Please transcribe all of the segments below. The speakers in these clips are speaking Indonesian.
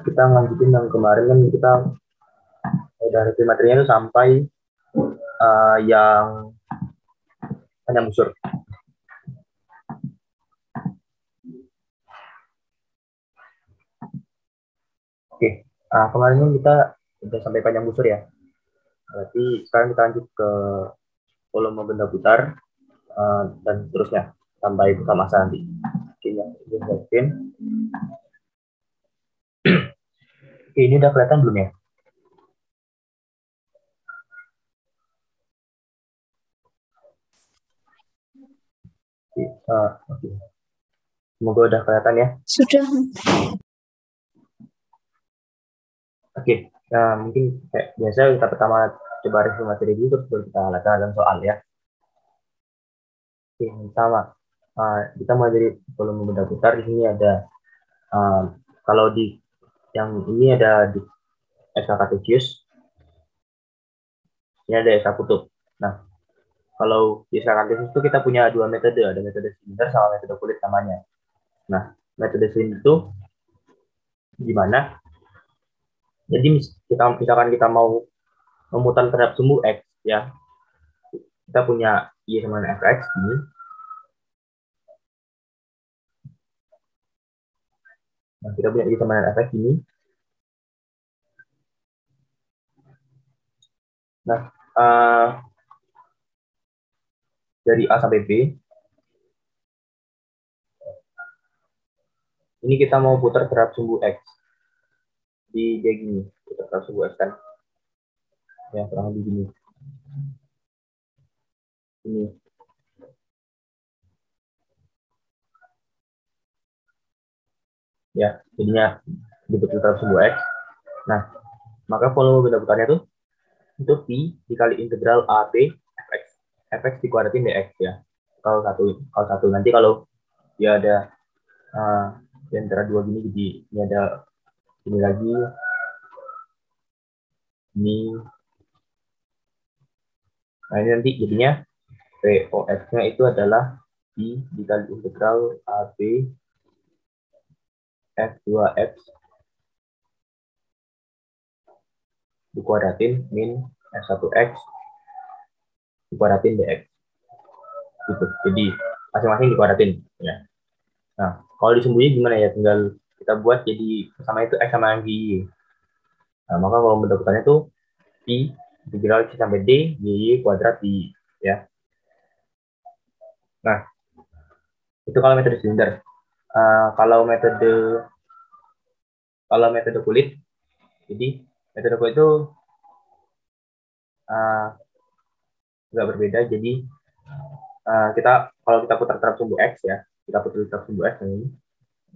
kita lanjutin yang kemarin kan kita udah review materinya itu sampai yang panjang busur. Oke, kemarin kita udah sampai panjang busur ya. Berarti sekarang kita lanjut ke volume benda putar dan seterusnya sampai buka masa nanti. Oke, Oke, ini udah kelihatan belum ya? Oke. Semoga udah kelihatan ya. Sudah. Oke, mungkin kayak biasa kita pertama coba review materi dulu, terus baru kita latihan soal ya. Oke, sama. Kita mulai dari volume benda putar. Di sini ada, kalau di yang ini ada di SK Cartesius, ini ada SK kutub. Nah, kalau di SK Cartesius itu kita punya dua metode, ada metode silinder sama metode kulit namanya. Nah, metode silinder itu gimana? Jadi misalkan kita mau memutar terhadap sumbu X ya, kita punya Y sama dengan Fx ini. Nah, kita punya Y sama dengan Fx ini. Nah, dari A sampai B, ini kita mau putar terhadap sumbu X. Di dia gini, putar terhadap sumbu X kan. Ya, kurang lebih gini. Ini. Ya, jadinya diputar terhadap sumbu X. Nah, maka volume benda putarnya tuh itu Pi dikali integral AB Fx. Fx dikuadratin dx ya. Kalau satu nanti kalau dia ada di antara dua gini, jadi ini ada ini lagi, ini. Nah, ini nanti jadinya POX-nya itu adalah Pi dikali integral AB F2X dikuadratin min F1X dikuadratin dx. Gitu. Jadi masing-masing dikuadratin ya. Nah, kalau disembunyi gimana ya? Tinggal kita buat jadi sama itu X sama yang Y. Nah, maka kalau benda putarnya itu Pi integral C sampai D Y kuadrat Y ya. Nah, itu kalau metode silinder. Kalau metode kulit, jadi metode kulit itu agak berbeda. Jadi kalau kita putar terhadap sumbu X ya, kita putar terhadap sumbu X ini.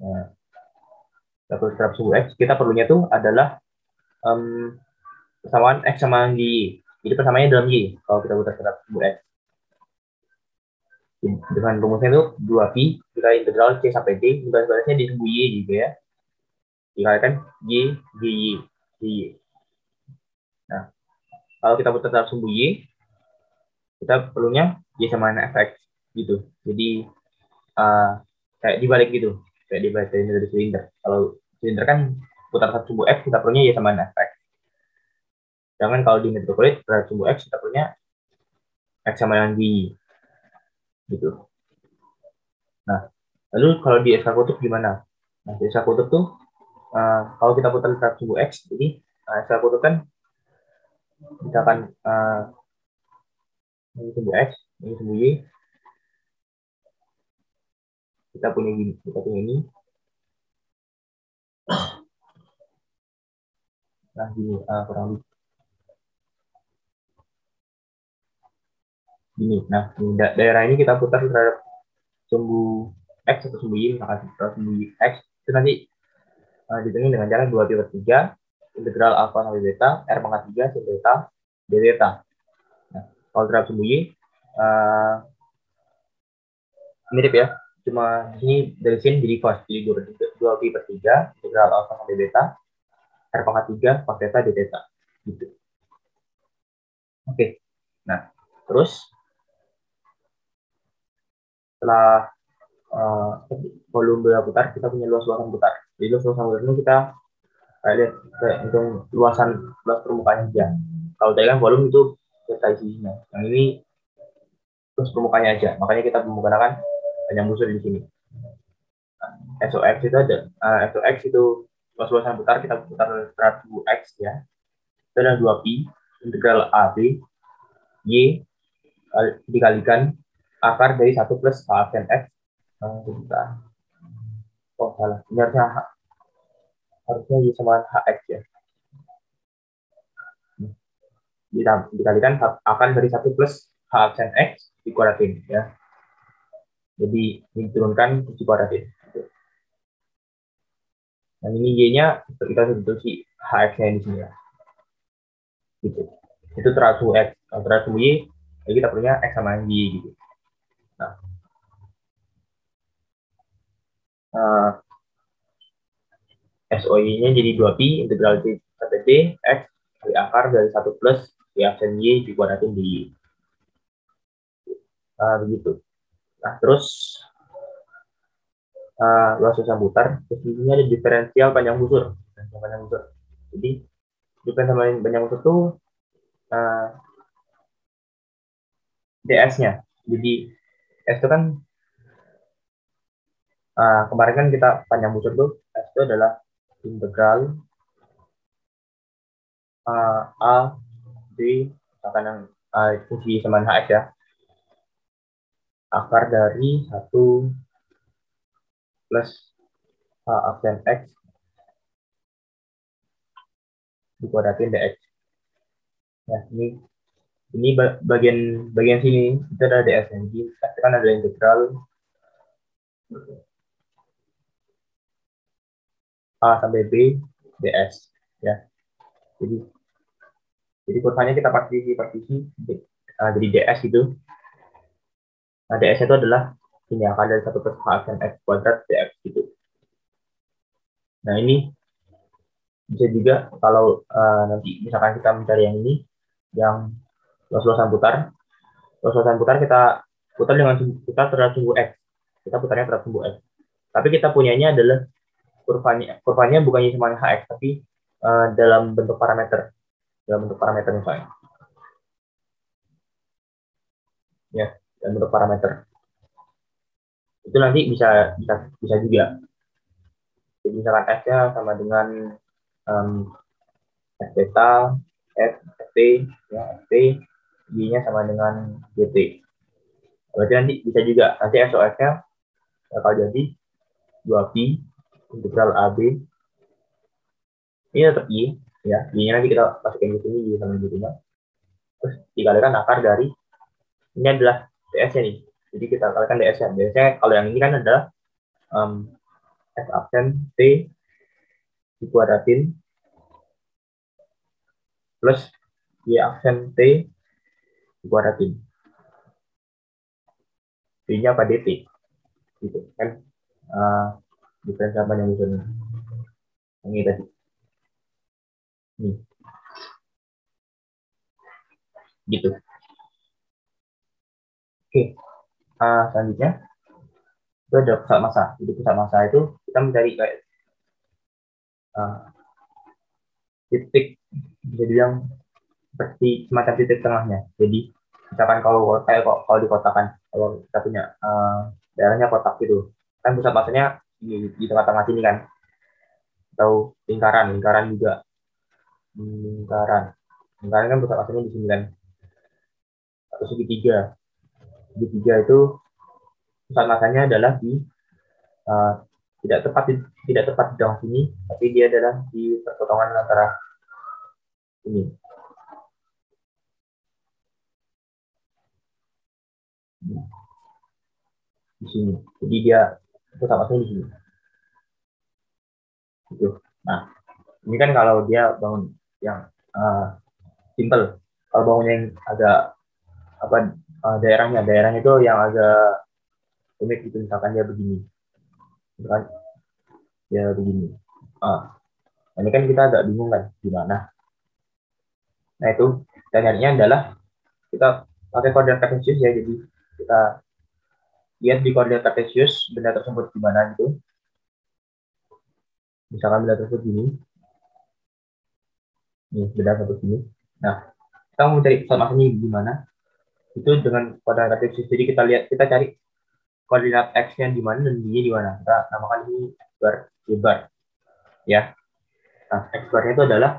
Nah, kita putar terhadap sumbu X, kita perlunya tuh adalah persamaan X sama Y. Jadi persamaannya dalam Y kalau kita putar terhadap sumbu X. Dengan rumusnya itu 2pi kita integral C sampai D, balasnya di sumbu Y gitu ya. Dikalikan Y, Y, Y. Nah, kalau kita putar terhadap sumbu Y, kita perlunya Y sama dengan Fx gitu. Jadi kayak dibalik gitu, kayak dibalik dari silinder. Kalau silinder kan putar terhadap sumbu X, kita perlunya Y sama dengan Fx. Jangan kalau di metode kulit terhadap sumbu X, kita punya X sama dengan Y gitu. Nah, lalu kalau di SK kutub gimana? Nah, di SK kutub tuh kalau kita putar terhadap sumbu X, jadi SK kutub kan misalkan ini sumbu X, ini sumbu Y, kita punya gini, kita punya ini. Nah, gini kurang lebih gini. Nah, daerah ini kita putar terhadap sumbu X atau sumbu Y, misalkan terhadap sumbu X, itu nanti ditentukan dengan cara 2pi/3 integral alfa sampai beta R pangkat 3 sin beta d beta. Nah, kalau terhadap sumbu Y mirip ya, cuma ini dari sin jadi cos, jadi 2pi/3 integral alfa sampai beta R pangkat 3 cos beta d beta gitu. Oke. Nah, terus setelah volume bola putar, kita punya luas luasan putar. Jadi luas luasan putar itu kita Kayak hitung luas permukaannya aja. Kalau tadi kan volume itu data isinya. Yang ini terus permukaannya aja. Makanya kita menggunakan panjang busur di sini. SOX itu ada SOX itu luas-luasan putar, kita putar 100x ya. Itu ada 2pi integral AB Y dikalikan akar dari 1 plus H aksen X. Oh salah, ini harusnya Y sama HX ya. Dikalikan akar dari 1 plus H aksen X dikuadratin ya. Jadi diturunkan terus dikuadratin. Yang ini Y-nya kita substitusi HX-nya di sini ya. Gitu. Itu terasu X, terasu Y, jadi kita punya X sama Y gitu. Nah, SOI-nya jadi 2pi integral D sampai D X dari akar dari 1 plus Y aksen Y dikuadratin di Y. Begitu. Nah, terus luas susah putar, terus di sini ada diferensial panjang busur. Jadi diferensial panjang busur itu DS-nya. Jadi S itu kan kemarin kan kita panjang busur tuh S itu adalah integral A D misalkan yang fungsi sama HX ya, akar dari 1 plus H aksen X dikuadratin dx. Ya, ini bagian sini itu ada ds. Jadi kan ada integral A sampai B ds ya. Jadi kurvanya kita partisi jadi ds gitu. Nah, ds itu adalah ini akar dari 1 plus H aksen X kuadrat dx gitu. Nah, ini bisa juga kalau nanti misalkan kita mencari yang ini, yang luas-luasan putar kita putar dengan kita terhadap sumbu X. Kita putarnya terhadap sumbu X. Tapi kita punyanya adalah kurvanya bukannya cuma HX, tapi dalam bentuk parameter. Dalam bentuk parameter misalnya. Ya, dalam bentuk parameter. Itu nanti bisa juga. Jadi misalkan X-nya sama dengan F beta, F, Ft, ya, Ft, Y-nya sama dengan GT. Berarti nanti bisa juga. Nanti SOX-nya bakal jadi 2pi integral AB. Ini tetap Y, ya. Y-nya nanti kita masukin di sini, Y sama GT-nya. Terus dikalikan akar dari, ini adalah ds-nya nih. Jadi kita kalikan ds-nya. ds-nya kalau yang ini kan adalah F aksen T dikuadratin plus Y aksen T dikuadratin. D-nya apa dt? Gitu kan. Diferensial panjang busur ini tadi. Nih. Gitu. Oke. Selanjutnya itu ada pusat massa. Jadi pusat massa itu kita mencari kayak titik, bisa dibilang seperti semacam titik tengahnya. Jadi misalkan kalau di kota kan, kalau kita punya daerahnya kotak gitu, kan pusat massanya di tengah-tengah sini kan, atau lingkaran juga, lingkaran kan pusat massanya di sini kan, atau segitiga itu pusat massanya adalah di tidak tepat di tengah sini, tapi dia adalah di perpotongan antara ini. Di sini. Jadi dia pusat massanya di sini. Gitu. Nah, ini kan kalau dia bangun yang simple. Kalau bangunnya yang agak daerahnya itu yang agak unik gitu, misalkan dia begini, misalkan dia begini. Ini kan kita agak bingung kan gimana. Nah, itu caranya adalah kita pakai koordinat kartesius ya. Jadi kita lihat di koordinat kartesius benda tersebut gimana gitu. Misalkan benda tersebut gini, Ini beda satu sini. Nah, kita mau mencari pusat masanya di mana? Itu dengan koordinat kartesius. Jadi kita lihat, kita cari koordinat x-nya di mana dan y-nya di mana. Kita namakan ini x bar, y bar, ya. Nah, x barnya itu adalah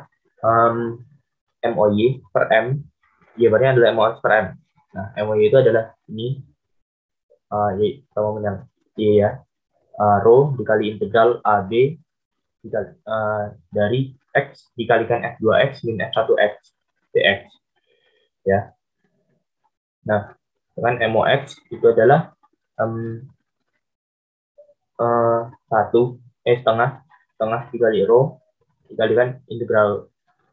MOY per M, y barnya adalah MOX per M. Nah, MOY itu adalah ini, y, sama yang y ya, rho dikali integral AB dikali, dari x dikalikan f2x min f1x dx, ya. Nah, dengan MOX itu adalah um, satu setengah dikali rho dikalikan integral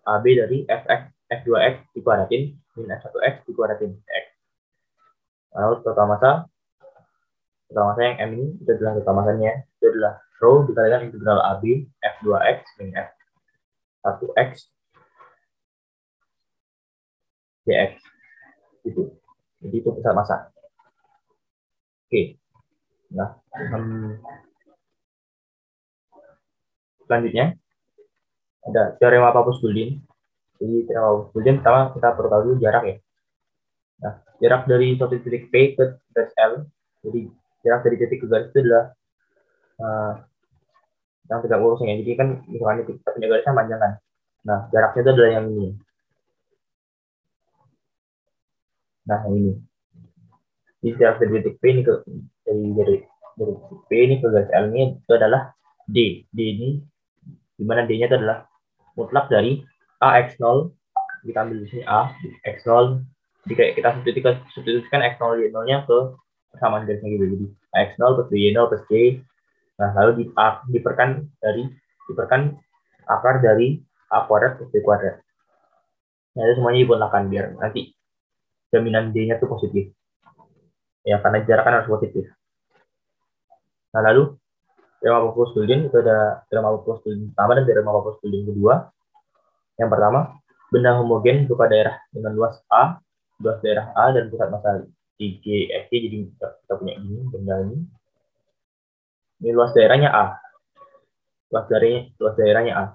AB dari fx f2x dikuadratin min f1x dikuadratin x. Lalu total masa yang M ini itu adalah total masanya, itu adalah rho dikalikan integral AB f2x min f1x dx gitu. Jadi itu pusat masa. Oke. Nah, selanjutnya ada teorema Pappus-Guldin. Jadi teorema Pappus-Guldin pertama kita perlu tahu dulu jarak ya. Nah, jarak dari suatu titik P ke garis L. Jadi jarak dari titik ke garis itu adalah yang tegak lurusnya. Jadi kan misalnya kita punya garisnya panjang kan. Nah, jaraknya itu adalah yang ini. Nah, yang ini. Jadi jarak dari titik P ini ke dari titik P ini ke garis L ini itu adalah D. D ini di mana D-nya itu adalah mutlak dari AX0, kita ambil di sini A, X0, jika kita substitusikan X0 Y0-nya ke persamaan garisnya gitu. Jadi X0 plus Y0 plus D. Nah, lalu diperkan akar dari A kuadrat plus B kuadrat. Nah, itu semuanya dibunlakan biar nanti jaminan D-nya itu positif. Ya, karena jarak kan harus positif. Nah, lalu teorema Pappus-Guldin itu ada teorema Pappus-Guldin pertama dan teorema Pappus-Guldin kedua. Yang pertama, benda homogen berupa daerah dengan luas daerah A dan pusat massa di G, F, G. Jadi kita punya ini, benda ini. Ini luas daerahnya A. Luas daerahnya A.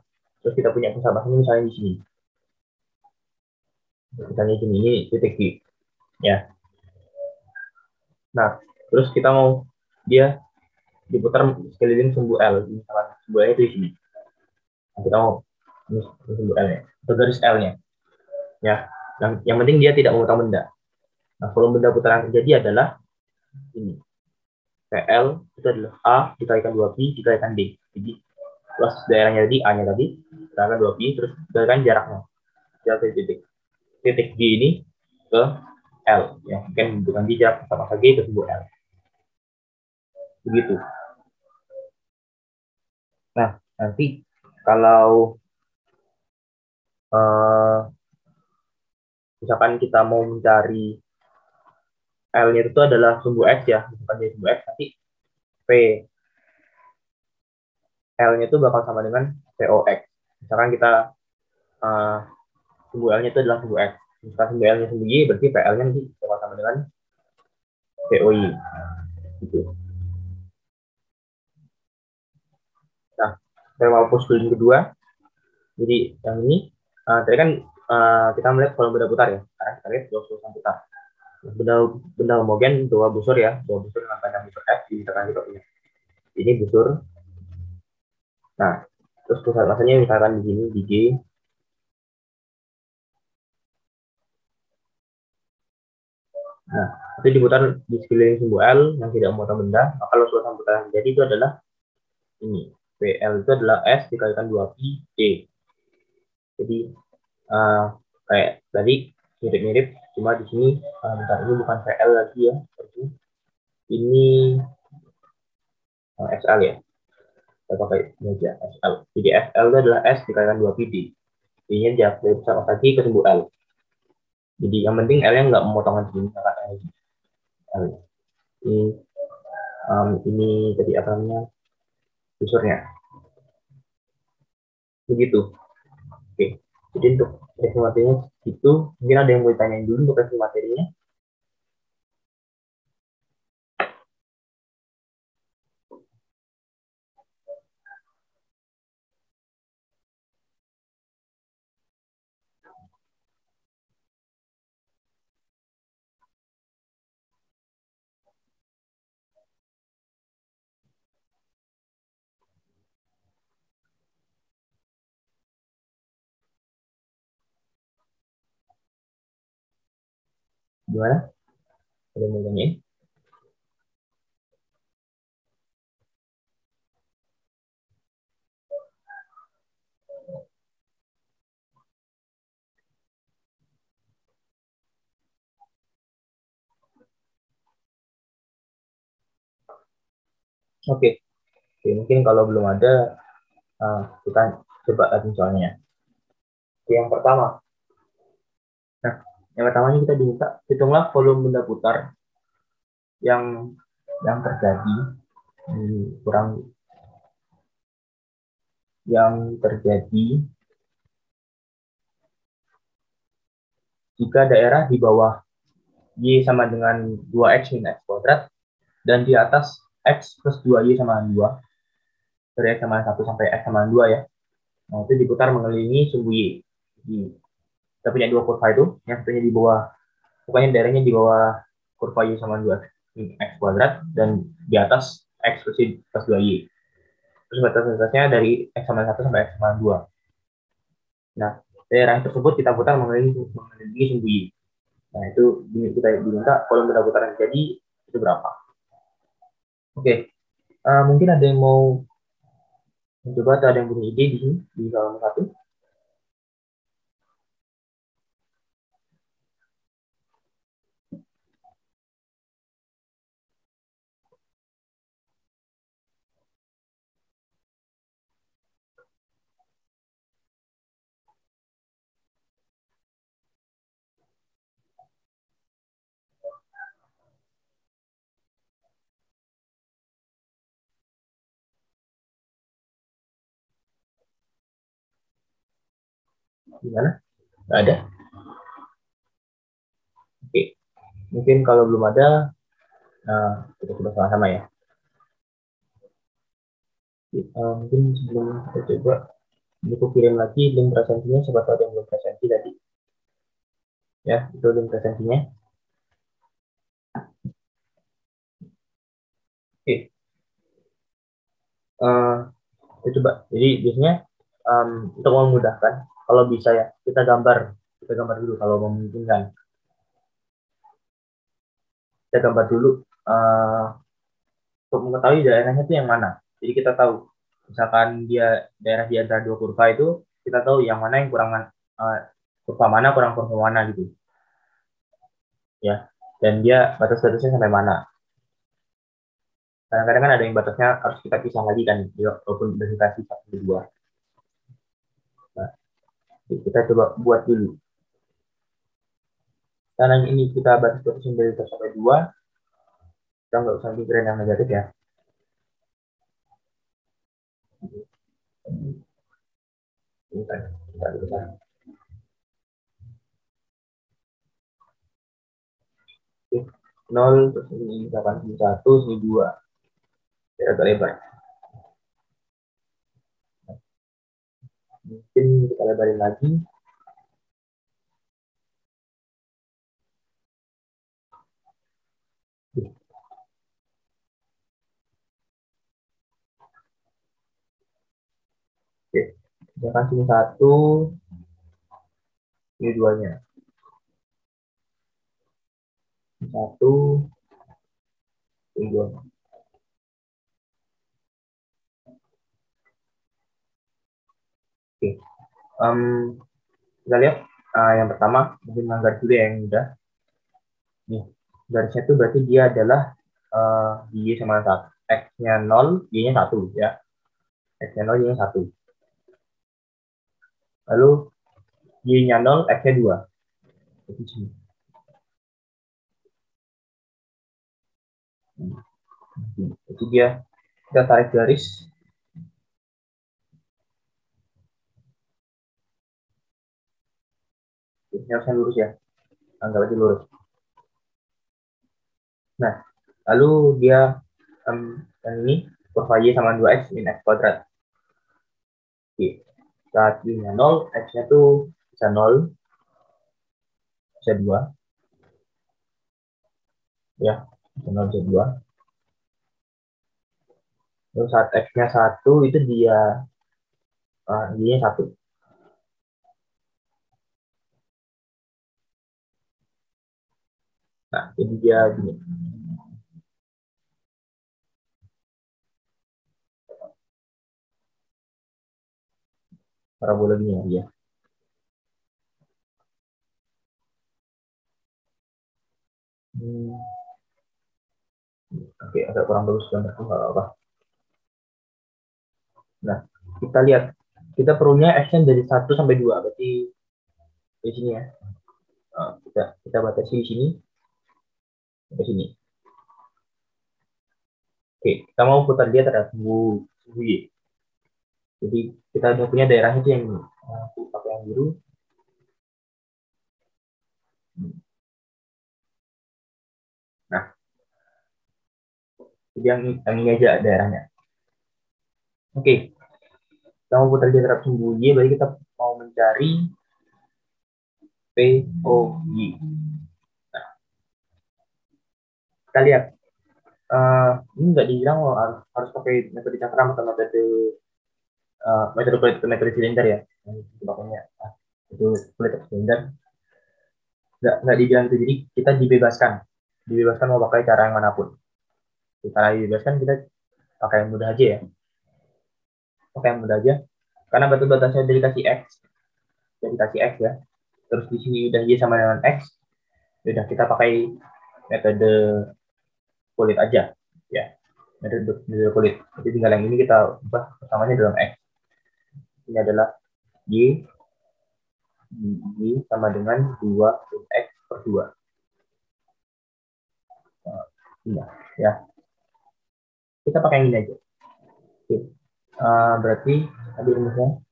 Terus kita punya pusat massanya misalnya di sini. Misalnya di sini, ini titik B. Ya. Nah, terus kita mau dia diputar sekeliling sumbu L. Misalkan sumbu L itu di sini. Nah, kita mau ini sumbu L-nya. Atau garis L-nya. Ya. Yang penting dia tidak memutar benda. Nah, volume benda putaran terjadi adalah ini. PL itu adalah A dikalikan 2Pi dikalikan D. Jadi luas daerahnya tadi A-nya tadi dikalikan 2Pi terus dikalikan jaraknya. Jarak dari titik G ini ke L. Ya, mungkin bukan di jarak sama G ke sumbu L. Begitu. Nah, nanti kalau misalkan kita mau mencari L-nya itu adalah sumbu X ya, misalkan jadi sumbu X, nanti P L-nya itu bakal sama dengan POX. Misalkan kita sumbu L-nya itu adalah sumbu X. Misalkan sumbu L-nya sumbu Y, berarti PL-nya nanti bakal sama dengan POY. Gitu. Nah, teorema Pappus-Guldin kedua. Jadi yang ini, tadi kan kita melihat volume benda putar ya. Sekarang kita lihat dua putar. Benda homogen dua busur ya, dua busur dengan panjang busur F. Misalkan kita punya ini busur. Nah, terus pusat masanya misalkan di sini di G. Nah, itu diputar di sekeliling sumbu L yang tidak memutar benda. Maka luas putaran jadi itu adalah ini. PL itu adalah S dikalikan 2Pi D. Jadi kayak tadi mirip-mirip, cuma di sini bentar, ini bukan PL lagi ya, ini SL ya, kita pakai ini aja SL. Jadi SL itu adalah S dikalikan 2Pi D. D-nya jarak dari pusat massa G ke sumbu L. Jadi yang penting L-nya nggak memotongkan sini, L. Ini tadi apa namanya busurnya. Begitu. Oke. Jadi untuk review materinya itu mungkin ada yang mau ditanyain dulu untuk review materinya. Gimana? Ada yang mau tanyain? Oke. Oke, mungkin kalau belum ada, kita coba lagi soalnya. Oke, yang pertama. Nah, yang pertamanya kita diminta hitunglah volume benda putar yang terjadi kurang yang terjadi jika daerah di bawah Y sama dengan 2X min X kuadrat dan di atas X plus 2Y sama 2 dari X sama 1 sampai X sama 2 ya. Nah, itu diputar mengelilingi sumbu Y. Kita punya dua kurva itu, yang satunya di bawah, pokoknya daerahnya di bawah kurva Y sama 2 X kuadrat dan di atas X plus 2Y. Terus batas-batasnya dari X sama 1 sampai X sama 2. Nah, daerah tersebut kita putar mengelilingi sumbu Y. Nah, itu kita diminta volume benda putar yang terjadi itu berapa. Oke, mungkin ada yang mau mencoba atau ada yang punya ide di sini, di halaman 1. Gimana? Nggak ada? Oke, mungkin kalau belum ada, kita coba sama-sama ya. Mungkin sebelum kita coba, aku kirim lagi link presentasinya, siapa tahu ada yang belum presentasi tadi. Ya, itu link presentasinya. Oke, kita coba. Jadi biasanya untuk memudahkan, kalau bisa ya, kita gambar dulu kalau memungkinkan. Kita gambar dulu untuk mengetahui daerahnya itu yang mana. Jadi kita tahu, misalkan daerah di antara dua kurva itu, kita tahu yang mana yang kurang kurva mana kurang kurva mana gitu, ya. Dan dia batas-batasnya sampai mana. Kadang-kadang kan ada yang batasnya harus kita pisah lagi kan, walaupun udah dikasih 1, 2. Nah, kita coba buat dulu. Karena ini kita batas-batasnya dari 1 sampai 2, kita nggak usah mikirin yang negatif ya. Kita 0, terus ini misalkan sini 1, sini 2. Biar agak lebar. Mungkin kita lebarin lagi. Oke, misalkan sini 1, ini 2-nya. 1, ini 2. Oke, kita lihat yang pertama, mungkin manggar dulu yang udah. Nih, garisnya itu berarti dia adalah Y sama 1. X-nya 0, Y-nya 1 ya. X-nya 0, Y-nya 1. Lalu Y-nya 0, X-nya 2. Jadi dia, kita tarik garis. Ini harusnya lurus ya. Anggap aja lurus. Nah, lalu dia yang ini kurva Y sama 2X min X kuadrat. Oke. Saat Y-nya 0, X-nya tuh bisa 0, bisa 2. Ya, bisa 0, bisa 2. Lalu saat X-nya 1, itu dia Y-nya 1. Nah, jadi dia gini. Parabola gini ya dia. Hmm, oke, agak kurang bagus gambarnya, nggak apa-apa. Nah, kita lihat. Kita perlunya action dari 1 sampai 2. Berarti di sini ya. Kita batasi di sini sampai sini. Oke, kita mau putar dia terhadap sumbu Y. Jadi kita udah punya daerahnya itu yang aku pakai yang biru. Nah, jadi yang ini aja daerahnya. Oke, kita mau putar dia terhadap sumbu Y, berarti kita mau mencari POY. Nah, kita lihat. Ini nggak dibilang harus pakai metode cakram atau metode silinder ya. Itu makanya itu kulit silinder. Nggak dibilang itu. Jadi kita dibebaskan mau pakai cara yang manapun. Cara dibebaskan kita pakai yang mudah aja ya. Pakai yang mudah aja. Karena batu batasnya udah dikasih X ya. Terus di sini udah Y sama dengan X. Udah kita pakai metode kulit aja ya. Metode kulit. Jadi tinggal yang ini kita ubah pertamanya dalam X. Ini adalah Y, Y sama dengan 2 X per 2. Nah, ya. Kita pakai yang ini aja. Oke. Berarti tadi rumusnya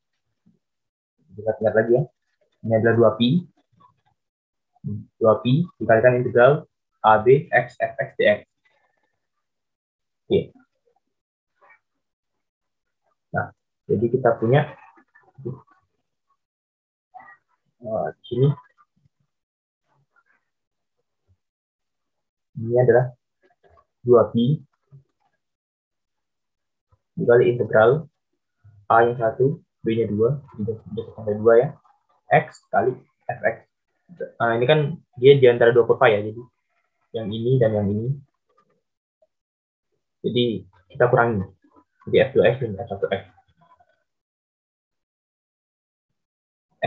kita lihat lagi ya. Ini adalah 2pi. 2pi dikalikan integral AB X Fx dx. Oke. Nah, jadi kita punya di sini ini adalah 2pi dikali integral A yang 1, B-nya 2, sampai 2 ya, X kali Fx. Ini kan dia di antara dua kurva ya, jadi yang ini dan yang ini. Jadi kita kurangi. Jadi F2X dan F1X.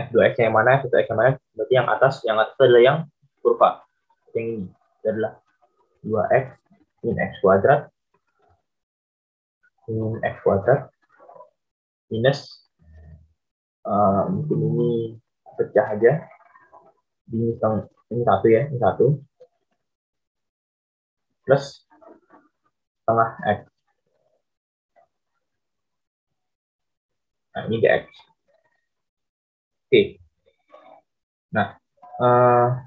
F2X yang mana, F1X yang mana? Berarti yang atas adalah yang kurva. Yang ini adalah 2X min X kuadrat minus mungkin ini pecah aja. Ini satu ya, ini satu plus setengah X. Nah, ini dx. Oke. Nah, uh,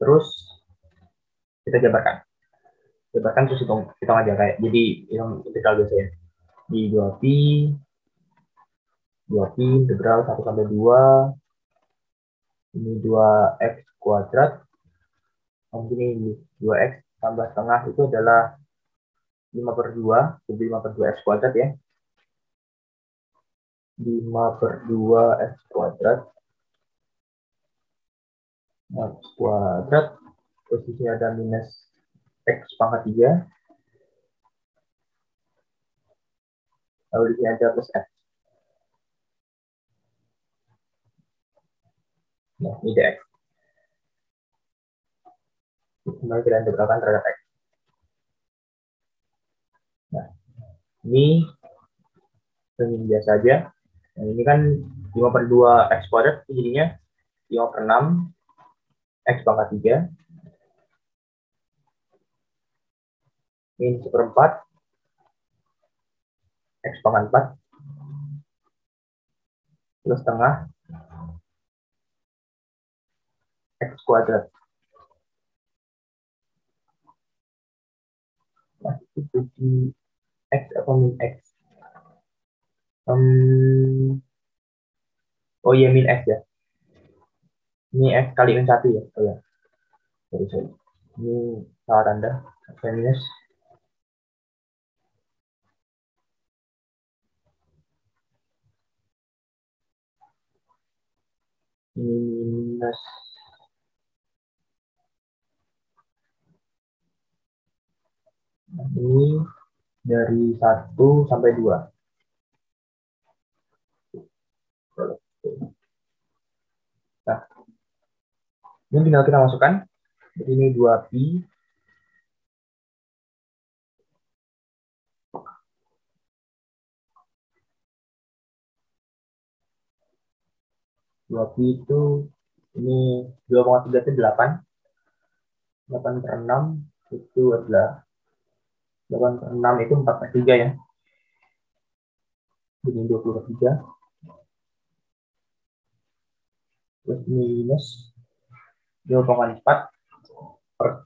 terus kita jabarkan. Jabarkan terus hitung aja kayak. Jadi yang integral biasa ya. Di 2pi 2pi integral 1 sampai 2. Ini 2x kuadrat. Mungkin ini 2x tambah setengah itu adalah 5 per 2. Jadi 5 per 2 x kuadrat ya. 5 per 2 x kuadrat. X kuadrat. Terus di sini ada minus x pangkat 3. Lalu di sini ada plus x. Nah, ini dx. Kembali kita integralkan terhadap x. Nah, ini biasa aja. Nah, ini kan 5 per 2 x kuadrat, jadinya 5 per 6 x pangkat 3 min 1/4 x pangkat 4 plus setengah x kuadrat. Nah, itu di x atau min x? Oh iya, min x ya. Ini x kali min 1 ya. Oh ya, sorry. Ini salah tanda. X minus. Ini minus Ini dari 1 sampai 2. Nah, ini tinggal kita masukkan. Jadi ini 2pi. 2pi itu, ini 2,3 itu 8. 8 per 6 itu adalah 8 per 6 itu 4 per 3 ya. Jadi 20 per 3. Terus minus 2,4 per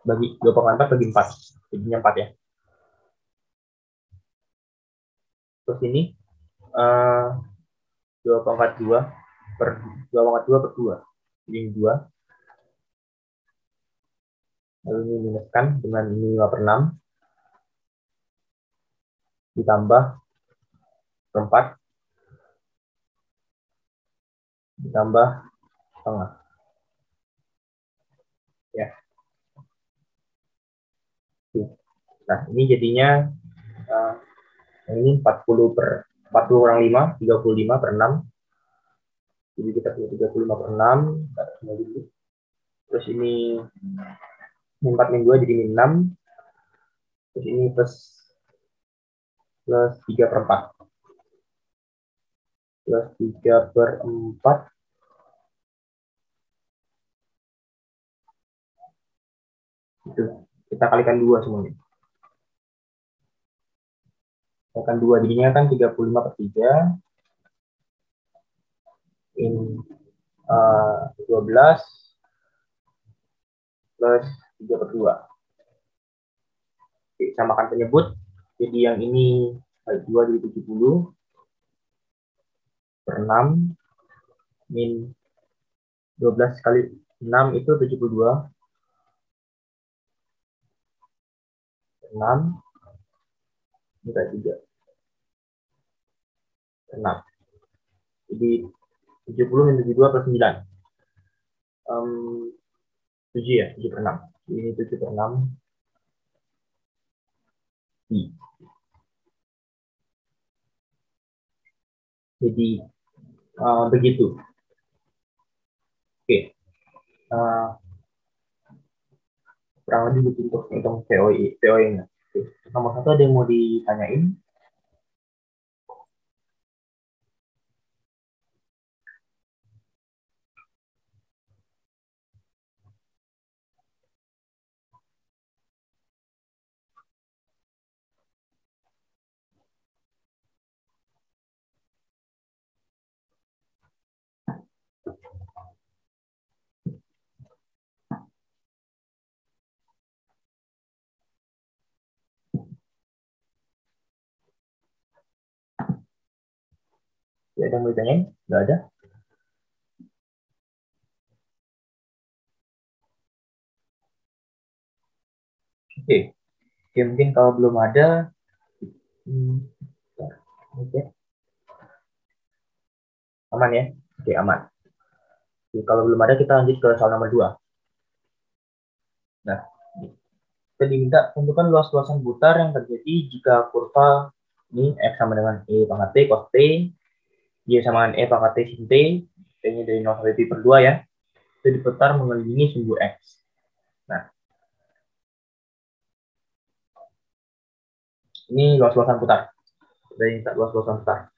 bagi 2,4 bagi 4. Jadinya 4 ya. Terus ini 2,42 per 2,2 per 2. Jadi 2. Lalu ini minuskan dengan ini 5 per 6. Ditambah per 4. Ditambah setengah. Ya. Nah, ini jadinya ini 40 kurang 5, 35 per 6. Jadi kita punya 35 per 6. Terus ini 4 min 2 jadi min 6. Terus ini plus 3 per 4. Plus 3 per 4. Itu. Kita kalikan 2 semuanya. Kalikan 2. Jadinya kan 35 per 3. Ini 12 plus 3 per 2. Oke, samakan penyebut. Jadi yang ini 2 jadi 70 per 6 min 12 kali 6 itu 72 per 6 minta 3 per 6. Jadi 70 min 72 per 9. 7 ya, 7 per 6. Ini 7 per 6. Jadi begitu. Oke. Kurang lebih begitu untuk hitung VOE-nya. Nomor 1 ada yang mau ditanyain? Ya, ada yang mau ditanyain? Nggak ada? Oke. Oke, mungkin kalau belum ada, oke. Aman ya? Oke, aman. Oke, kalau belum ada, kita lanjut ke soal nomor 2. Nah, kita diminta tentukan luas-luasan putar yang terjadi jika kurva ini X sama dengan E pangkat T cos T, Y sama dengan E pangkat T sin T, T-nya dari 0 sampai pi per 2 ya, itu diputar mengelilingi sumbu X. Nah, ini luas-luasan putar. Kita minta luas-luasan putar.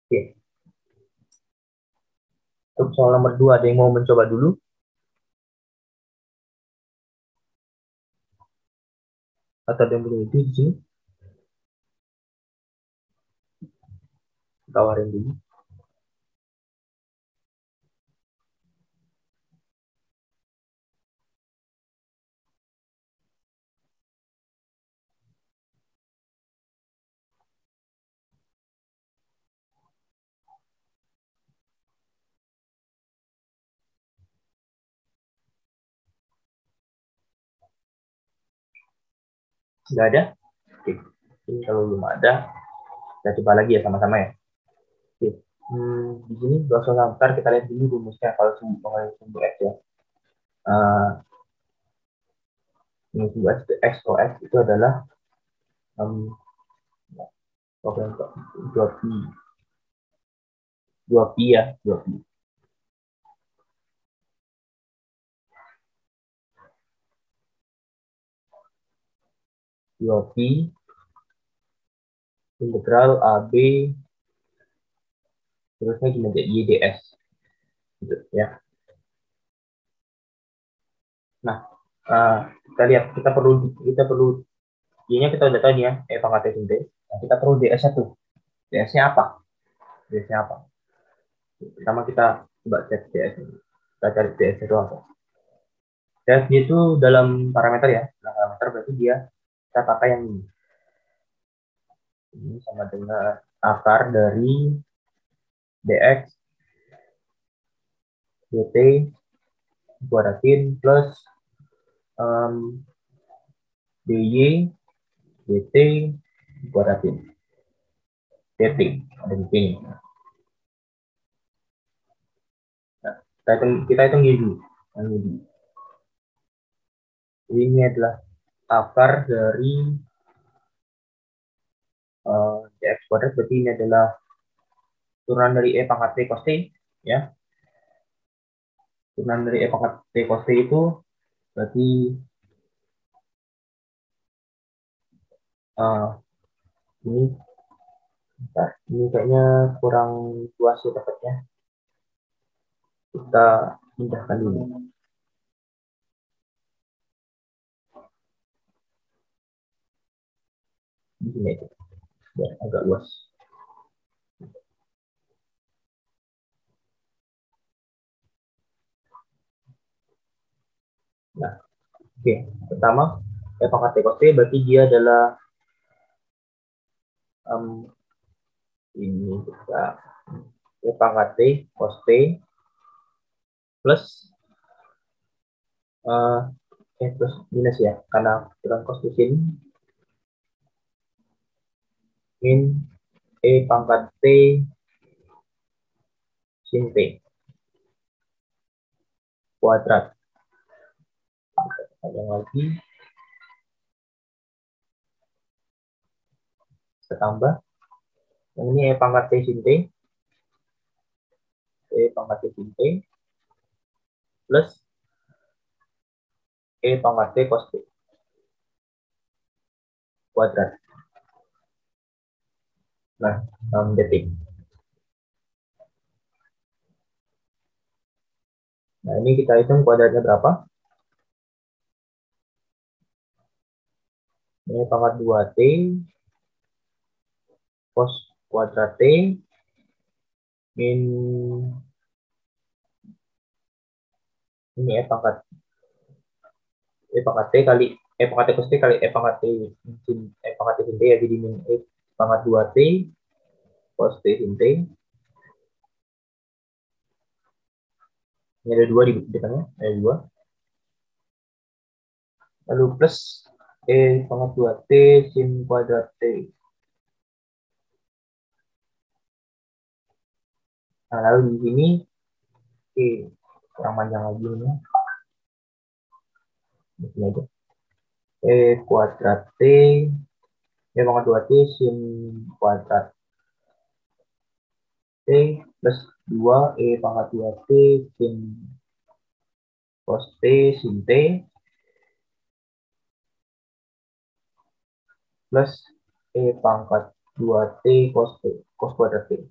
Oke. Untuk soal nomor 2, ada yang mau mencoba dulu? Atau ada yang belum itu di sini? Tawarin dulu. Nggak ada? Oke. Ini kalau belum ada, kita coba lagi ya sama-sama ya. Oke. Di sini luas-luasan putar kita lihat dulu rumusnya kalau mengenai sumbu X ya. XOX itu adalah program 2pi 2pi ya 2pi 2pi integral AB terusnya gini aja YDS gitu ya. Nah, kita lihat kita perlu Y-nya kita udah tahu nih ya, E pangkat T sin T. Nah, kita perlu DS-nya tuh. DS-nya apa? DS-nya apa? Pertama kita coba cek DS. Kita cari DS itu apa. DS itu dalam parameter ya. Dalam parameter berarti dia kita pakai yang ini. Ini sama dengan akar dari DX DT kuadratin plus DY DT kuadratin DT ada di sini. Nah, kita hitung dulu. Ini adalah akar dari dx kuadrat, berarti ini adalah turunan dari E pangkat T cos T ya. Turunan dari E pangkat T cos T itu berarti ini ini kayaknya kurang luas ya dapatnya. Kita pindahkan dulu. Di sini aja. Biar agak luas. Nah, oke. Pertama, E pangkat T cos T berarti dia adalah ini kita E pangkat T cos T plus plus minus ya, karena kurang cos sin min E pangkat T sin T kuadrat. Panjang lagi, kita tambah. Yang ini E pangkat T sin T, E pangkat T sin T, plus E pangkat T cos T kuadrat. Nah, 6 detik. Nah, ini kita hitung kuadratnya berapa. Ini pangkat 2T cos kuadrat T min ini E pangkat T kali E pangkat T cos T kali E pangkat T sin E pangkat T sin T ya, jadi min E pangkat 2T cos T sin T. Ini ada 2 di depannya, ada 2. Lalu plus E pangkat 2T sin kuadrat T. Nah, lalu di sini, oke, kurang panjang lagi ini. Di sini aja. E kuadrat T, E pangkat 2T sin kuadrat T plus 2 E pangkat 2T sin cos T sin T plus E pangkat 2T cos T, cos kuadrat T.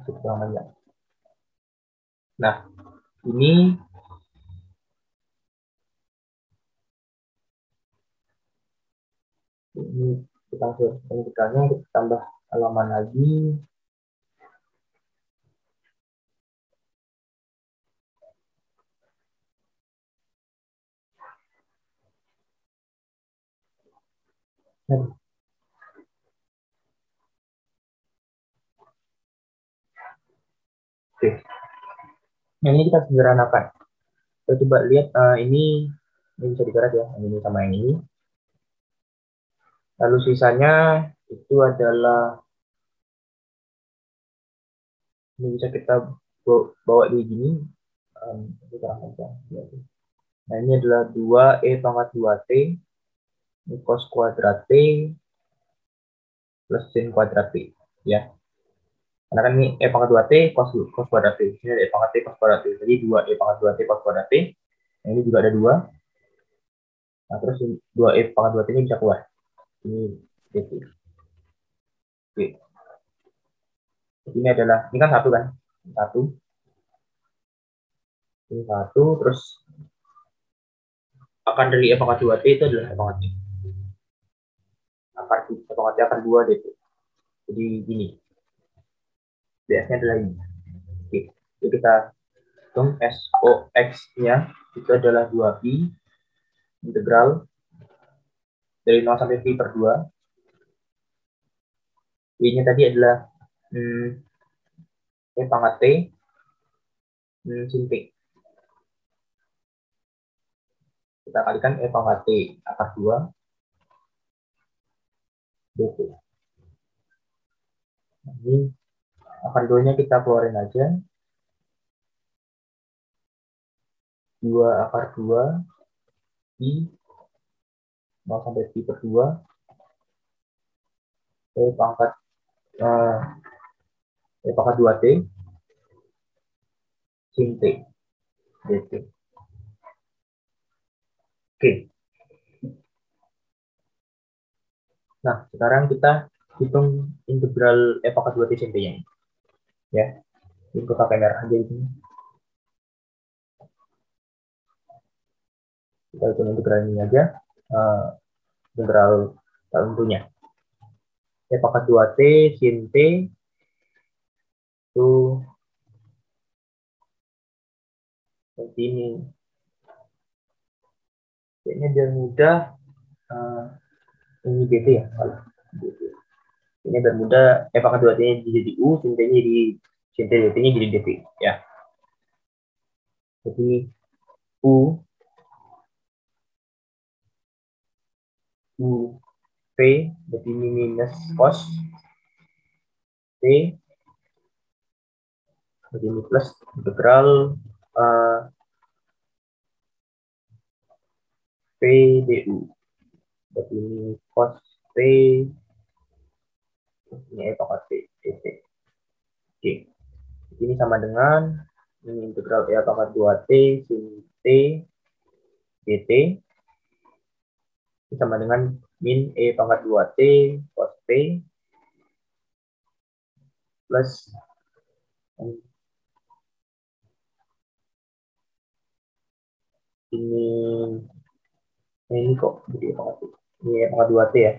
Kurang panjang. Nah, ini kita langsung kita tambah halaman lagi. Oke. Nah, ini kita sederhanakan. Kita coba lihat ini bisa digaris ya, yang ini sama yang ini. Lalu sisanya itu adalah ini bisa kita bawa di gini. Itu kurang panjang. Nah, ini adalah 2E pangkat 2T ini cos kuadrat T plus sin kuadrat T. Ya. Karena kan ini E pangkat 2T cos kuadrat T. Ini ada E pangkat T cos kuadrat T. Jadi 2E pangkat 2T cos kuadrat T. Nah, ini juga ada 2. Nah, terus 2E pangkat 2T ini bisa keluar. Ini DT. Oke. Ini adalah, ini kan satu kan? Satu. Ini satu, terus akar dari E pangkat 2T itu adalah E pangkat T. Akar E pangkat T akar 2 DT. Jadi gini. DS-nya adalah ini. Oke. Jadi kita hitung SOX-nya itu adalah 2pi integral dari 0 sampai pi per 2. Y-nya tadi adalah E pangkat T sin T. Kita kalikan E pangkat T akar 2 dt. Ini akar 2-nya kita keluarin aja. 2 akar 2 pi 0 sampai pi per 2 E pangkat 2T sin T dt. Oke. Nah, sekarang kita hitung integral E pangkat 2T sin T-nya. Ya, ini pakai merah aja ini. Kita hitung integral ini aja. Integral tentunya. E pangkat 2T sin T itu seperti ini. Kayaknya biar mudah ini dt ya. Ini biar mudah E pangkat 2T-nya jadi U, sin T-nya jadi sin T dt-nya jadi dt ya. Jadi U P berarti ini minus cos T berarti ini plus integral P du berarti ini cos T ini E pangkat T dt. Oke, ini sama dengan ini integral E pangkat 2T sin T dt ini sama dengan min E pangkat 2T cos T plus ini kok jadi E pangkat 2. Ini E pangkat 2T ya.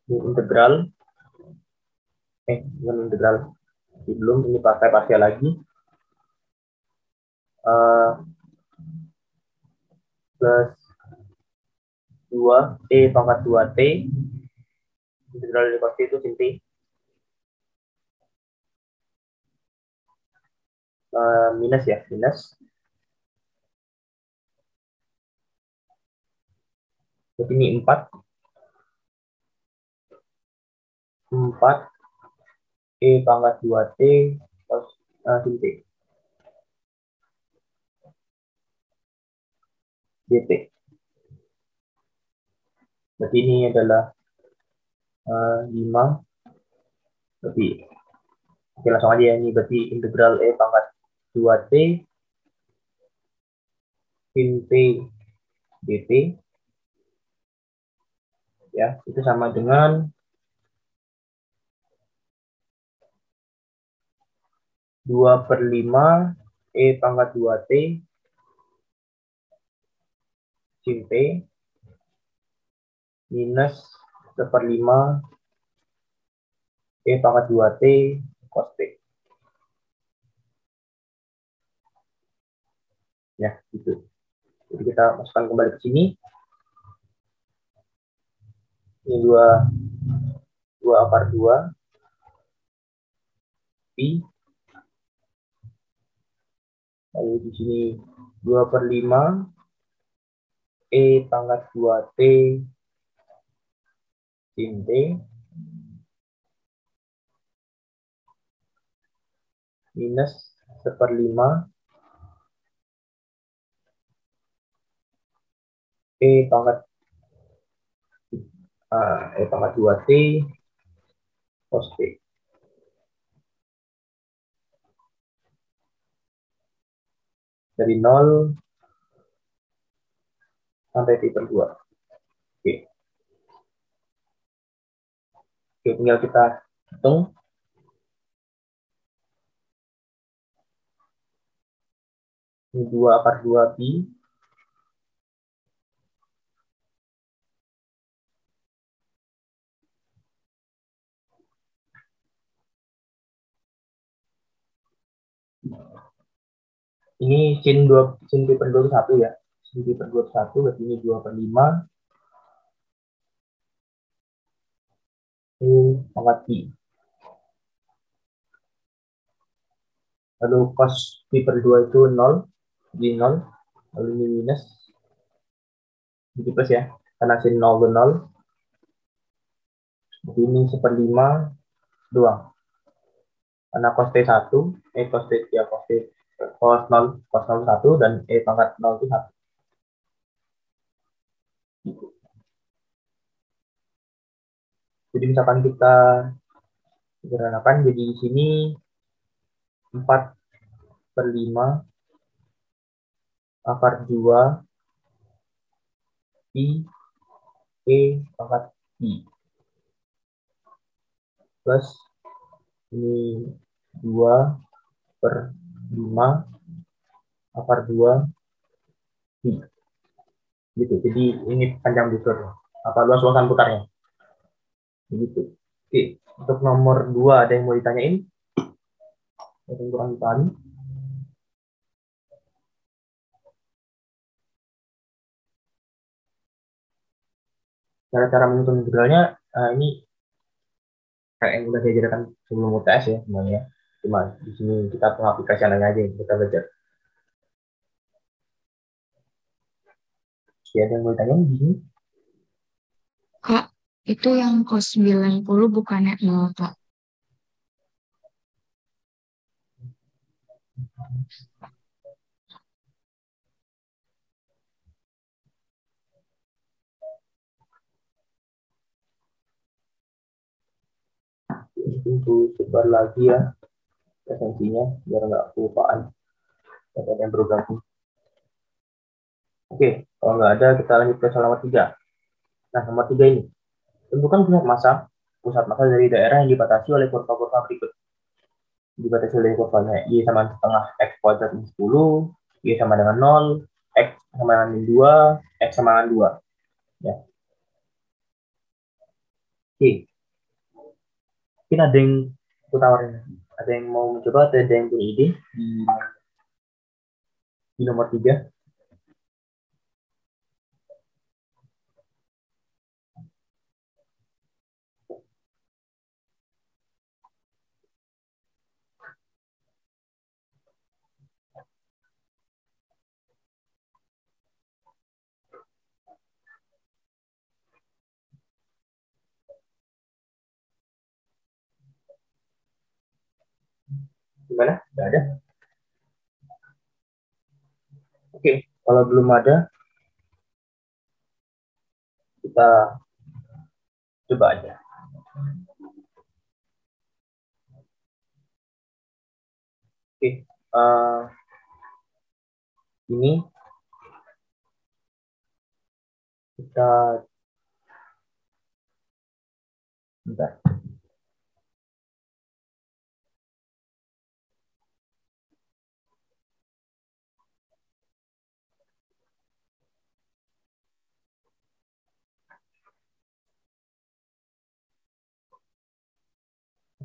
Ini integral bukan integral belum, ini pakai partial lagi plus 2 E pangkat 2T integral dari cos T itu sin T minus ya, minus jadi ini 4 E pangkat 2T cos sin T dt. Berarti ini adalah 5 berarti oke, langsung aja ya, ini berarti integral E pangkat 2T sin T dt ya, itu sama dengan 2/5 E pangkat 2T sin T minus 1/5 E pangkat 2T cos T. Ya, gitu. Jadi kita masukkan kembali ke sini. Ini 2 akar 2 pi. Lalu di sini 2/5 E pangkat 2T sin T minus 1/5 E pangkat E pangkat 2T cos T. Dari 0 sampai T per 2. Oke. Oke, tinggal kita hitung. Ini 2 akar 2 pi. Ini sin pi per 2 itu 1 ya. Sin pi per 2 itu 1, berarti ini 2 per 5. Ini pangkat pi. Lalu cos pi per 2 itu 0. Jadi 0. Lalu ini minus. Jadi plus ya. Karena sin 0 ke 0. Jadi ini 1/5 doang. Karena cos T1, cos T, ya cos T, cos 0 1, dan pangkat 0 itu 1. Jadi misalkan kita sederhanakan, jadi di sini 4/5 akar 2 pi pangkat pi plus ini 2 per 5 akar 2 pi. Gitu. Jadi ini panjang busur. Apa luas luasan putarnya. Begitu. Oke, untuk nomor 2 ada yang mau ditanyain? Ada yang kurang dipahami? Cara-cara menyusun integralnya ini kayak yang udah diajarkan sebelum UTS ya semuanya. Cuma di sini kita pengaplikasiannya aja yang kita belajar. Oke, ada yang mau ditanyain di sini? Kak, itu yang cos 90 bukannya 0, Kak? Itu sebar lagi ya esensinya biar nggak kelupaan. Ada yang bergabung. Oke, kalau nggak ada kita lanjut ke soal nomor 3. Nah, nomor 3 ini. Tentukan pusat massa dari daerah yang dibatasi oleh kurva-kurva berikut. Dibatasi oleh kurvanya Y sama setengah X kuadrat min 10, Y sama dengan 0, X sama dengan 2, X sama dengan 2. Ya. Oke, mungkin ada yang aku tawarin. Ada yang mau mencoba atau ada yang punya ide di nomor 3? Gimana? Nggak ada? Oke, kalau belum ada, kita coba aja. Oke, ini kita bentar.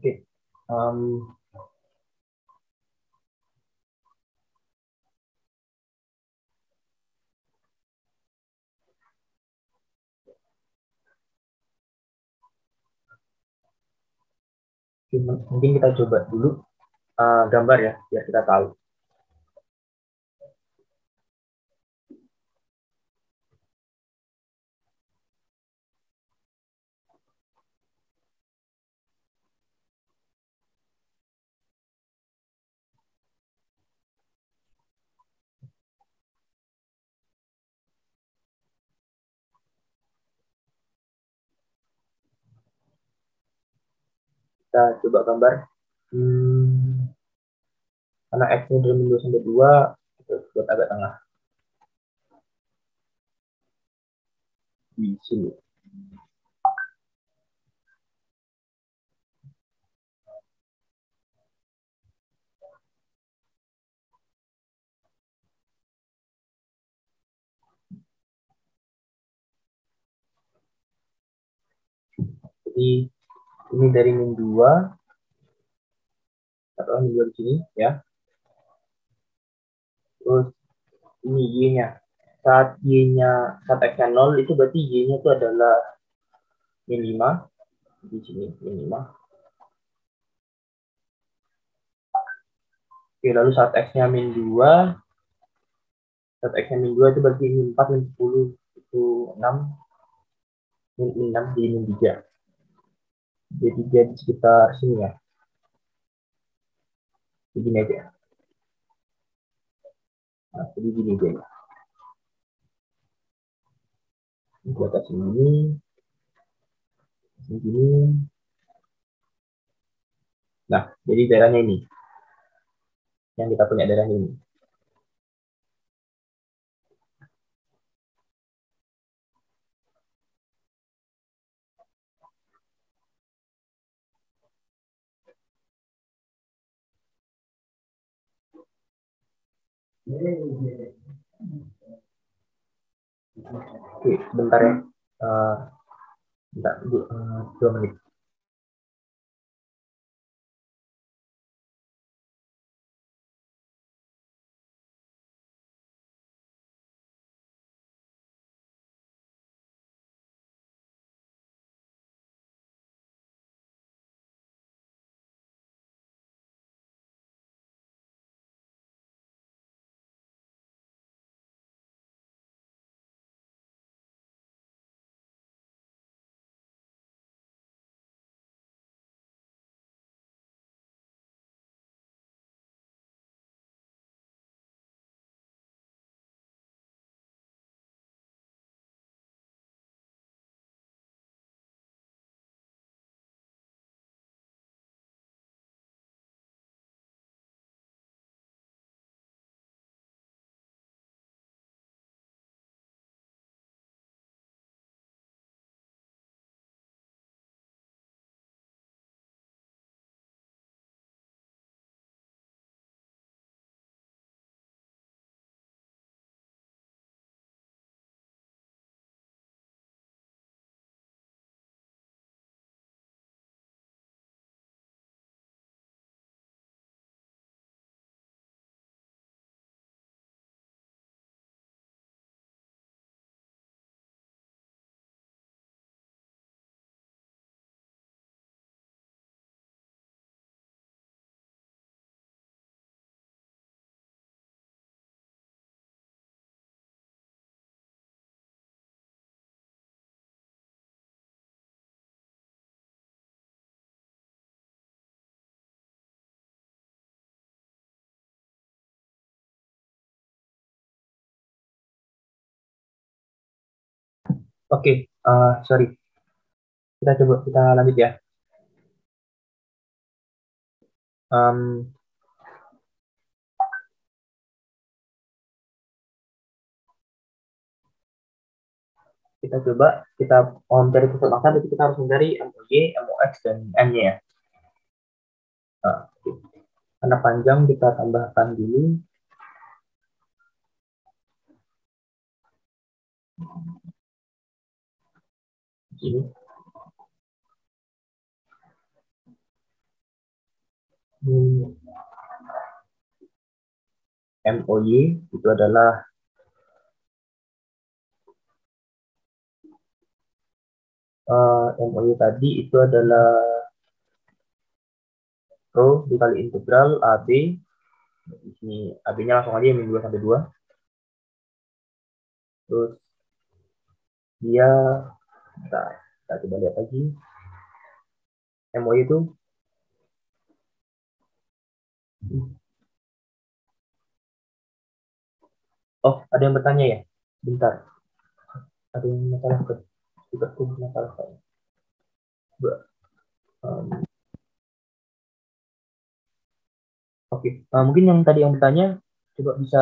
Oke, mungkin kita coba dulu gambar ya, biar kita tahu. Kita coba gambar. Karena X-nya dari 2 sampai 2, kita buat agak tengah. Di sini. Jadi ini dari min 2 atau min 2 di sini ya. Terus ini Y-nya. Saat Y-nya, saat X-nya 0 itu berarti Y-nya itu adalah min 5. Di sini min 5. Oke, lalu saat X-nya min 2, saat X-nya min 2 itu berarti min 4, min 10, itu 6, min 6 jadi min 3. Jadi dia di sekitar sini ya. Begini aja. Nah, jadi gini aja. Di atas ini, sini. Nah, jadi daerahnya ini. Yang kita punya daerahnya ini. Oke, sebentar ya. Bentar, 2 menit. Oke, sorry. Kita lanjut ya. Kita coba kita mencari pusat massa, berarti kita harus mencari MOY, MOX, dan M-nya ya. Nah, karena panjang kita tambahkan dulu. Ini. MOY itu adalah MOY tadi itu adalah rho dikali integral AB. Di sini AB-nya langsung aja min 2 sampai 2. Terus dia, kita coba lihat lagi. MOY itu ada yang bertanya ya? Bentar. Ada yang masalah ke? Juga tuh masalah kayak. Oke, mungkin yang tadi yang bertanya coba bisa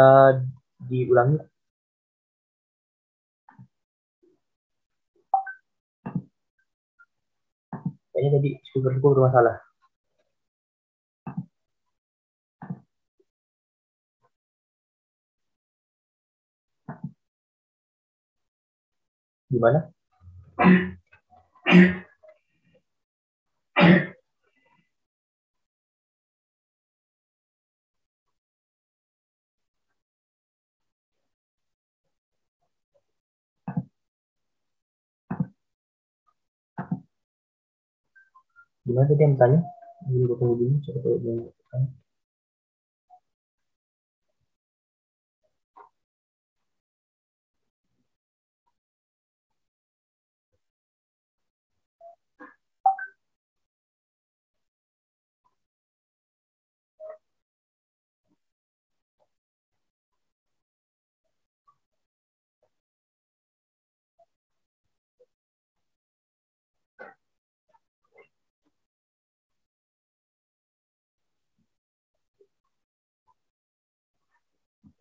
diulangi. Kayaknya tadi speakerku bermasalah. Gimana? Gimana tadi yang bertanya? Ini gue tunggu dulu. Coba dulu.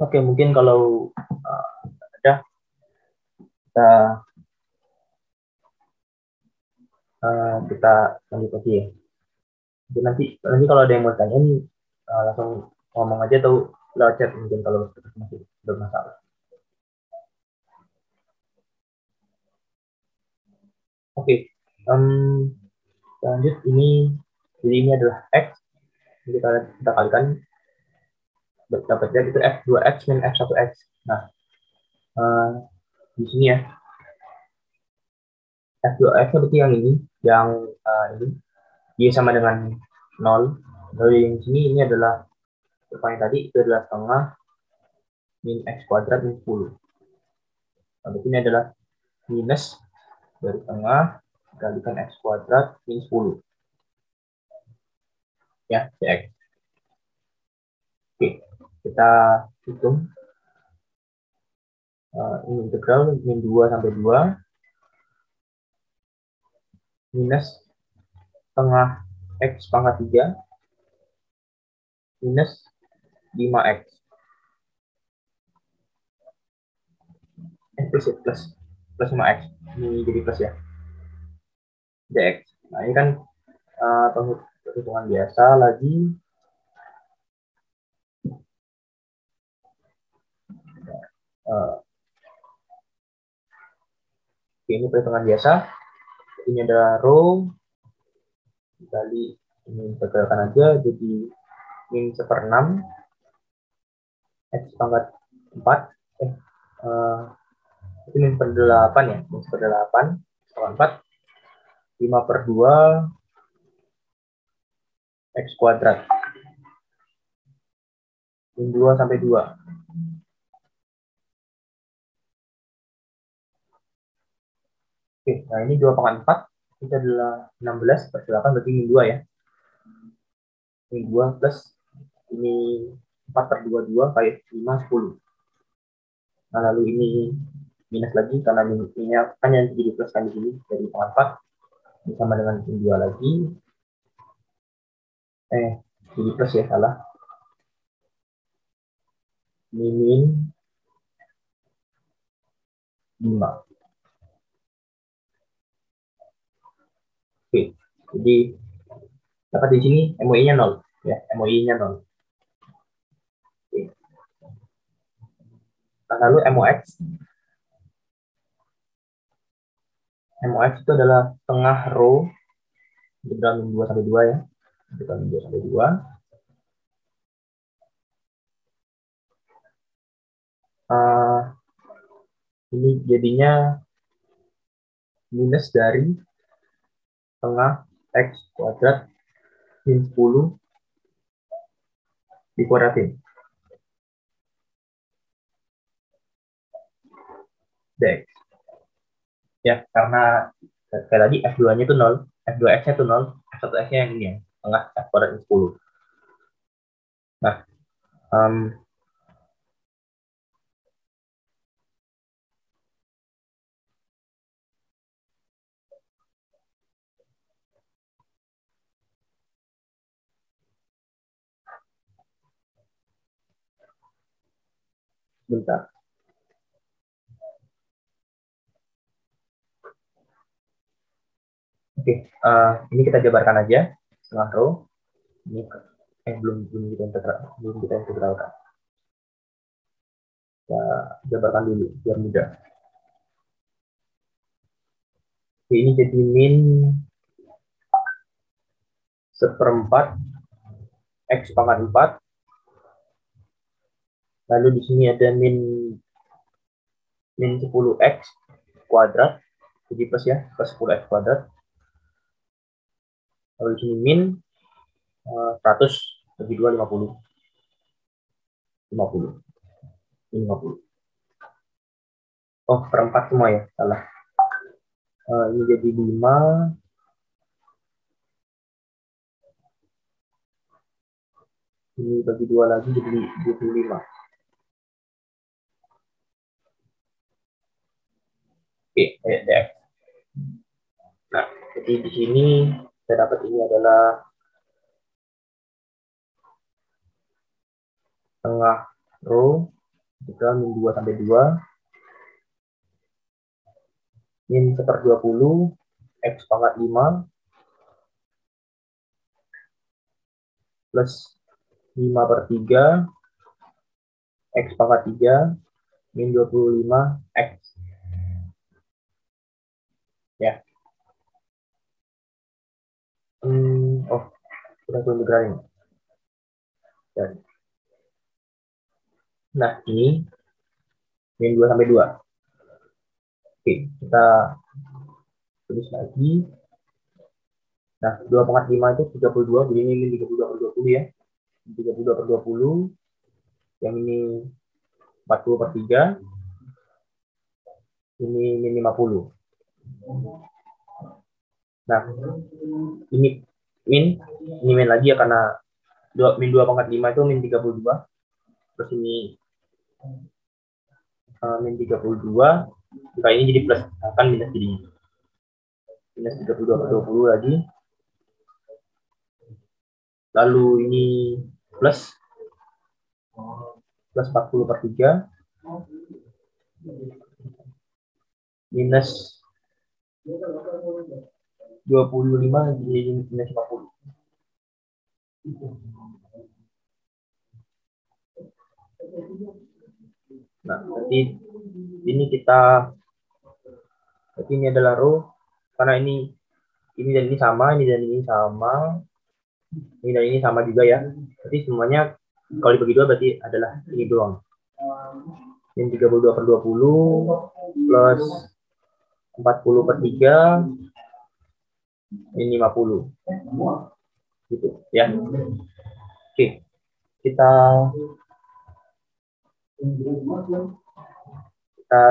Oke, mungkin kalau ada kita kita lanjut lagi ya. Jadi nanti kalau ada yang mau tanyain langsung ngomong aja atau lewat chat mungkin kalau masih bermasalah. Oke, lanjut ini jadi ini adalah x. Jadi kita kalikan dapatnya itu f2x min f1x. Nah, eh, di sini ya f2x berarti yang ini ini dia sama dengan 0. Lalu yang sini ini adalah yang tadi itu adalah setengah min x kuadrat min 10. Nah, ini adalah minus dari tengah dikalikan x kuadrat min 10 ya cx. Oke, kita hitung ini integral min 2 sampai 2 minus tengah x pangkat 3 minus 5x plus 5x ini jadi plus ya dx. Nah ini kan perhitungan biasa lagi. Ini perhitungan biasa. Ini adalah row dikali ini tegalkan aja jadi min 1/6 x pangkat 4 itu min per 8 ya, min per 8 pangkat 4 5/2 x kuadrat min 2 sampai 2. Oke, nah ini 2 pangkat 4 itu adalah 16/8 berarti min 2 ya. Min 2 plus ini 4/2 kali 5 10. Nah lalu ini minus lagi karena minusnya kan yang jadi plus kan di sini dari pangkat 4 ini sama dengan min 2 lagi. Jadi plus ya, salah. Min 5. Oke, jadi dapat di sini MOI-nya 0 ya, MOI-nya 0. Oke. Nah, lalu MOX itu adalah tengah row integral min 2 sampai 2 ya. Integral min 2 sampai 2. Ini jadinya minus dari tengah x kuadrat min 10 dikuadratin. Dx. Ya, karena sekali lagi F2-nya itu 0, F2x-nya itu 0, F1x-nya yang ini ya, tengah x kuadrat min 10. Nah, Bentar. Oke, ini kita jabarkan aja setengah row. Ini belum kita integralkan. Kita jabarkan dulu biar mudah. Oke, ini jadi min 1/4 X pangkat 4. Lalu di sini ada min 10X kuadrat. Jadi plus ya, plus 10X kuadrat. Lalu di sini min 100 bagi 2, 50. 50. 50. Oh, perempat semua ya, salah. Ini jadi 5. Ini bagi 2 lagi jadi 25. Oke, dx. Nah, jadi di sini saya dapat ini adalah tengah row, kita min 2 sampai 2, min 1/20 X pangkat 5 plus 5/3 X pangkat 3 min 25 X. Ya. Oh, sudah integralin. Nah, ini min 2 sampai 2. Oke, kita tulis lagi. Nah, 2/5 itu 32, jadi ini min 32/20 ya. 32/20. Yang ini 40/3. Ini min 50. Nah, ini min lagi ya, karena min 2/5 itu min 32. Terus ini min 32. Jika ini jadi plus, akan minus jadinya. Minus 32/20 lagi. Lalu ini plus 40/3 minus 25 jadi minus 50. Nah, berarti ini berarti ini adalah row, karena ini dan ini sama, ini dan ini sama, ini dan ini sama juga ya. Berarti semuanya kalau dibagi dua berarti adalah ini doang. Min 32/20 plus 40/3 ini 50. Gitu ya. Oke. Kita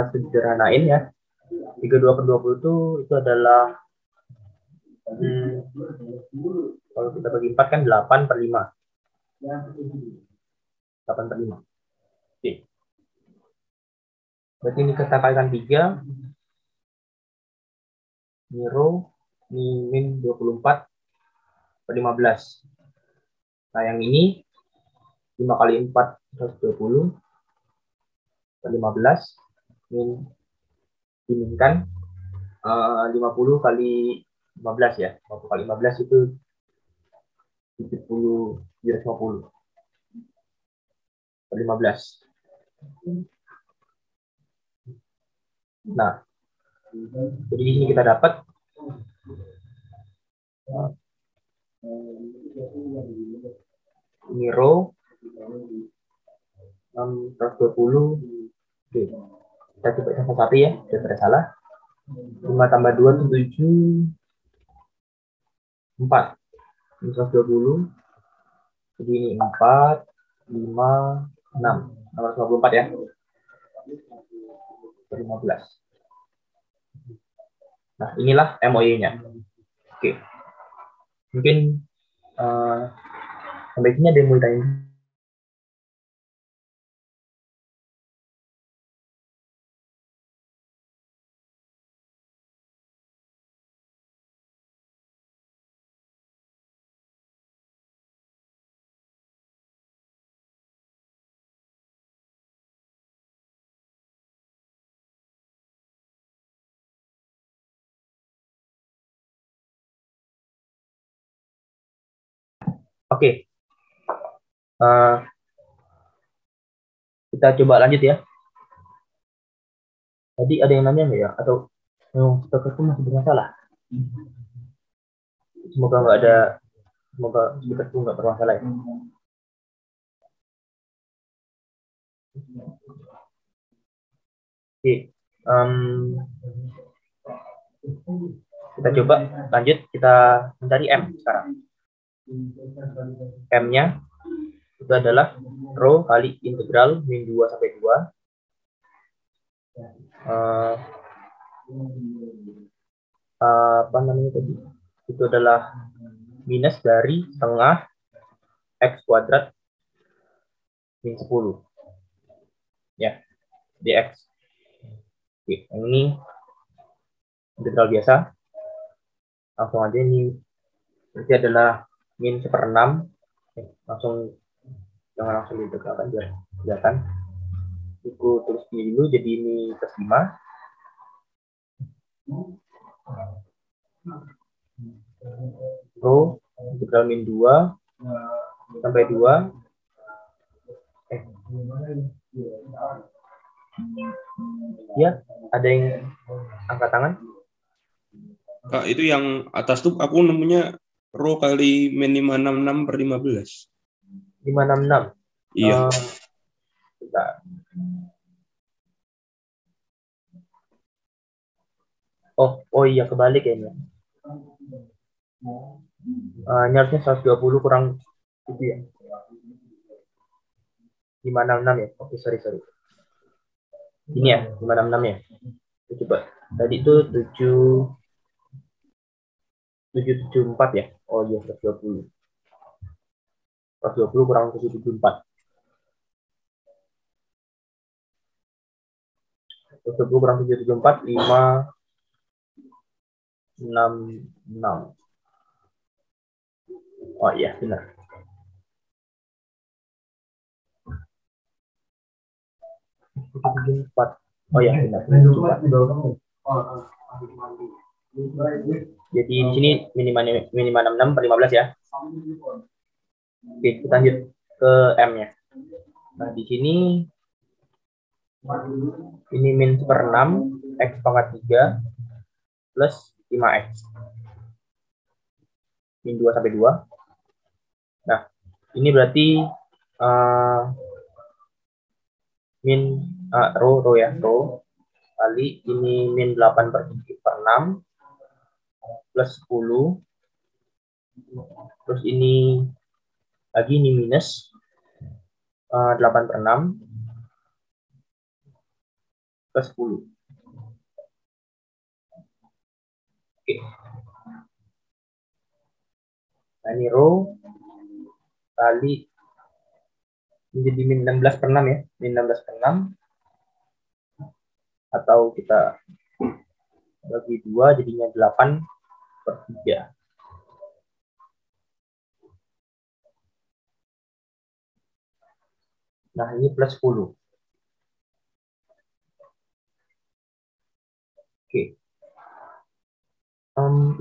sederhanain ya. 32/20 itu adalah kalau kita bagi 4 kan 8/5. 8/5. Oke. Berarti ini kita kalikan 3. Ini row, ini min 24/15. Nah, yang ini 5 kali 4 120 15 min diminkan 50 kali 15 ya. 50 kali 15 itu 70 150 per 15. Nah, jadi di sini kita dapat ini row 120. Oke, kita coba satu-satu ya, daripada salah. 5 tambah 2 itu 7. 4. Ini 120. Jadi ini 4, 5, 6. 654 ya. 15. Nah, inilah MOY-nya. Oke. Mungkin sampai sini ada yang mau ditanya? Oke. Kita coba lanjut ya. Tadi ada yang nanya nggak ya? Atau speakerku masih bermasalah? Semoga nggak ada. Semoga speakerku nggak bermasalah ya. Oke. Kita coba lanjut. Kita mencari M sekarang. M-nya itu adalah rho kali integral min 2 sampai 2. Apa namanya tadi? Itu adalah minus dari setengah X kuadrat min 10. Ya, dx. Oke, ini integral biasa. Langsung aja ini berarti adalah min 1/6. Langsung jangan langsung diintegralkan biar kelihatan. Aku tulis ini dulu, jadi ini plus 5. Rho integral min 2 sampai 2. Ya, ada yang angkat tangan? Kak, itu yang atas tuh aku nemunya rho kali min 566 per 15. 566? Iya. Oh iya, kebalik ya ini. Ini harusnya 120 kurang itu ya. 566 ya. Oke, sorry. Ini ya, 566 ya. Coba. Tadi itu 774 ya. Oh iya, 120. 120 kurang 774. 120 kurang 774, 566. Oh iya, benar. Oh ya, benar. Jadi di sini minimal 66 per 15 ya. Oke, kita lanjut ke M-nya. Nah, di sini ini min 1/6 X pangkat 3 plus 5X. Min 2 sampai 2. Nah, ini berarti rho ya, rho kali ini min 8/6 plus 10. Terus ini lagi ini minus 8/6 plus 10. Oke. Nah, ini rho kali menjadi min 16/6 ya, min 16/6, atau kita bagi 2 jadinya 8/3. Nah, ini plus 10. Oke.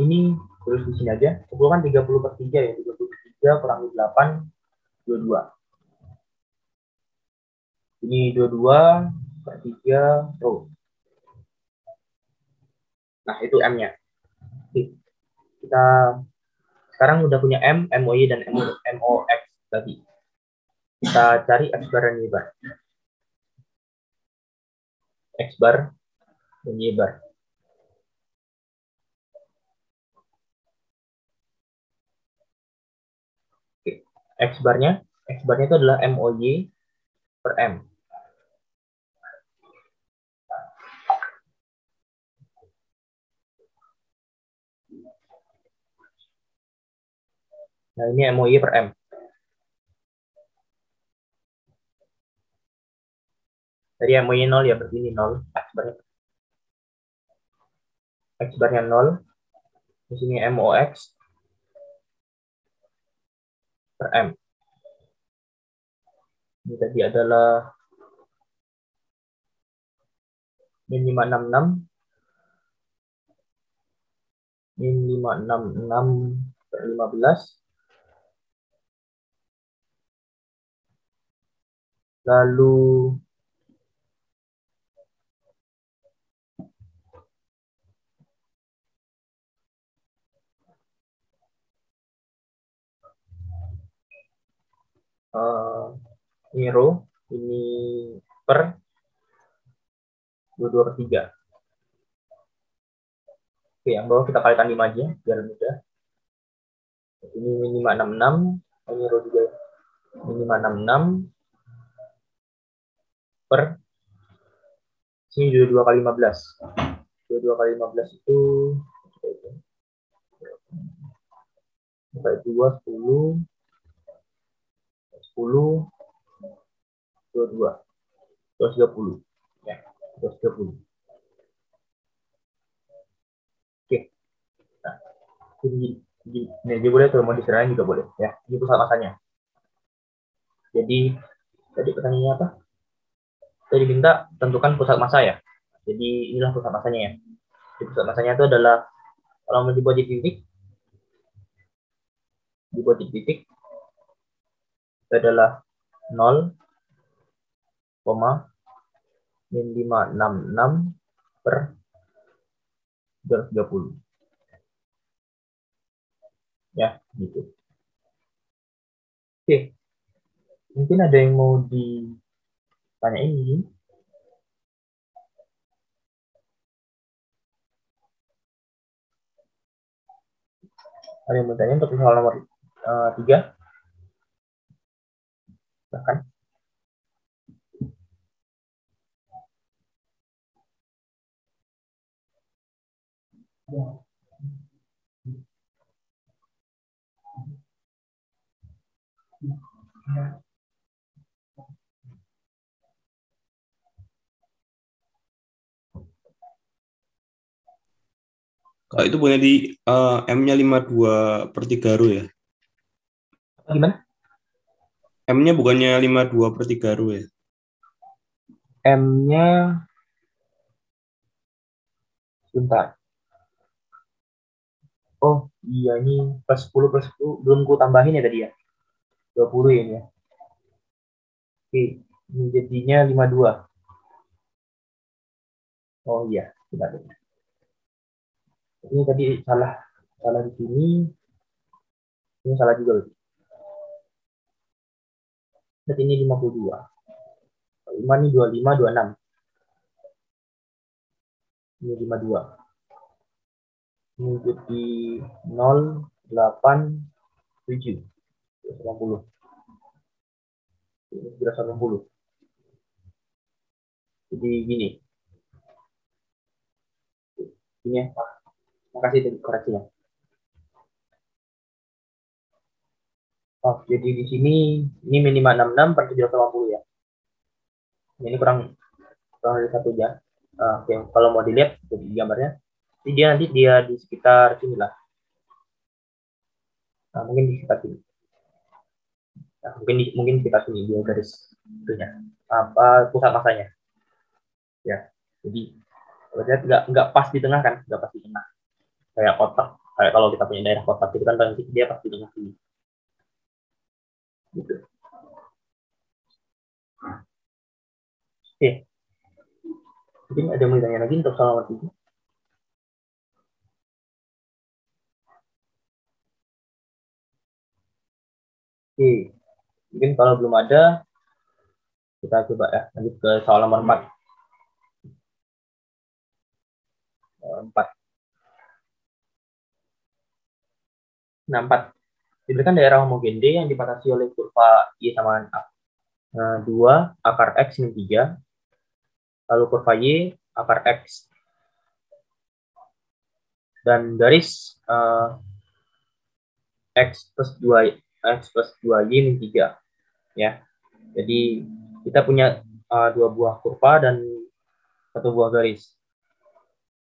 Ini terus di sini aja. Kumpulkan 30/3 ya. 30/3 kurangi 8, 22. Ini 22/3 rho. Nah, itu M-nya. Kita sekarang udah punya M, MOY, dan MOX tadi. Kita cari X bar dan Y bar. X bar dan Y bar. Oke. X barnya itu adalah MOY per M. Nah, ini MOY per M. Dari MOY 0 ya, berarti ini 0. X barnya 0. Di sini MOX per M. Ini tadi adalah min 566 per 15 . Lalu ini row, ini per 22/3. Oke, yang bawah kita kalikan 5 aja, biar mudah. Ini minimal 66, ini row juga minimal 66 per sini 22 kali 15. 22 kali 15 itu 2, 10, 10, 22, 230. Ya, 230. Oke. Nah, ini aja boleh, kalau mau diserahin juga boleh. Ya, ini pusat masanya. Jadi, tadi pertanyaannya apa? Tadi diminta tentukan pusat massa ya. Jadi, inilah pusat masanya ya. Jadi, pusat masanya itu adalah, kalau mau dibuat di titik, itu adalah 0, 566 per 230. Ya, gitu. Oke. Mungkin ada yang mau ditanya ini. Ada yang bertanya untuk soal nomor 3? Bahkan. Kak, itu punya di M-nya 52/3 row ya? Gimana? M-nya bukannya 52/3 row ya? M-nya sebentar. Oh, iya ini plus 10 plus 10 belum ku tambahin ya tadi ya. 20 ya ini ya. Oke, ini jadinya 52. Oh iya, benar. Ini tadi salah di sini. Ini salah juga berarti. Berarti ini 52. 5 nih 25, 26. Ini 52. Ini jadi 0, 8, 7. 80. Ini 80. Jadi gini. Ini ya. Makasih tadi koreksinya. Oh, jadi di sini ini minimal 66 per 780 ya. Ini kurang dari 1 jam. Oke, kalau mau dilihat di gambarnya, nanti dia di sekitar sini lah. Nah, mungkin di sekitar sini. Nah, mungkin di sekitar sini dia garis itunya. Apa pusat masanya? Ya. Jadi berarti nggak pas di tengah kan? Nggak pas di tengah. Kayak kotak. Kayak kalau kita punya daerah kotak itu kan dia pas di tengah sini. Gitu. Oke. Mungkin ada yang mau ditanya lagi untuk soal nomor 3? Oke. Mungkin kalau belum ada, kita coba ya lanjut ke soal nomor 4. 4. Nah, 4. Diberikan daerah homogen D yang dibatasi oleh kurva Y sama 2 akar X min 3. Lalu kurva Y akar X. Dan garis X plus 2 Y min 3. Ya. Jadi kita punya 2 buah kurva dan 1 buah garis.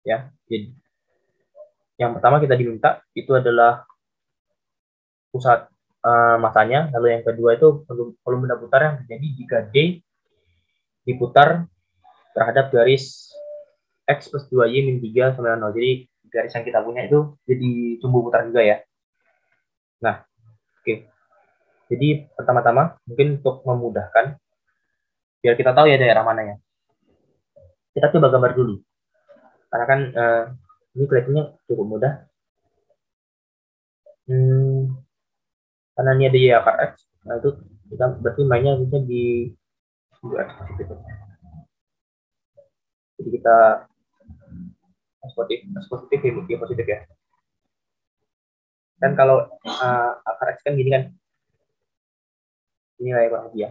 Ya. Jadi yang pertama kita diminta itu adalah pusat masanya, lalu yang kedua itu volume benda putar yang terjadi jika D diputar terhadap garis X plus 2Y min 3 sama 0. Jadi garis yang kita punya itu jadi sumbu putar juga ya. Nah, oke. Jadi pertama-tama mungkin untuk memudahkan, biar kita tahu ya daerah mana ya. Kita coba gambar dulu. Karena kan ini kelihatannya cukup mudah. Karena ini ada y akar x, nah itu kita berarti mainnya bisa di x positif. Jadi kita x positif y positif ya. Kan kalau akar x kan gini kan, ini lah ya kurang lebih ya.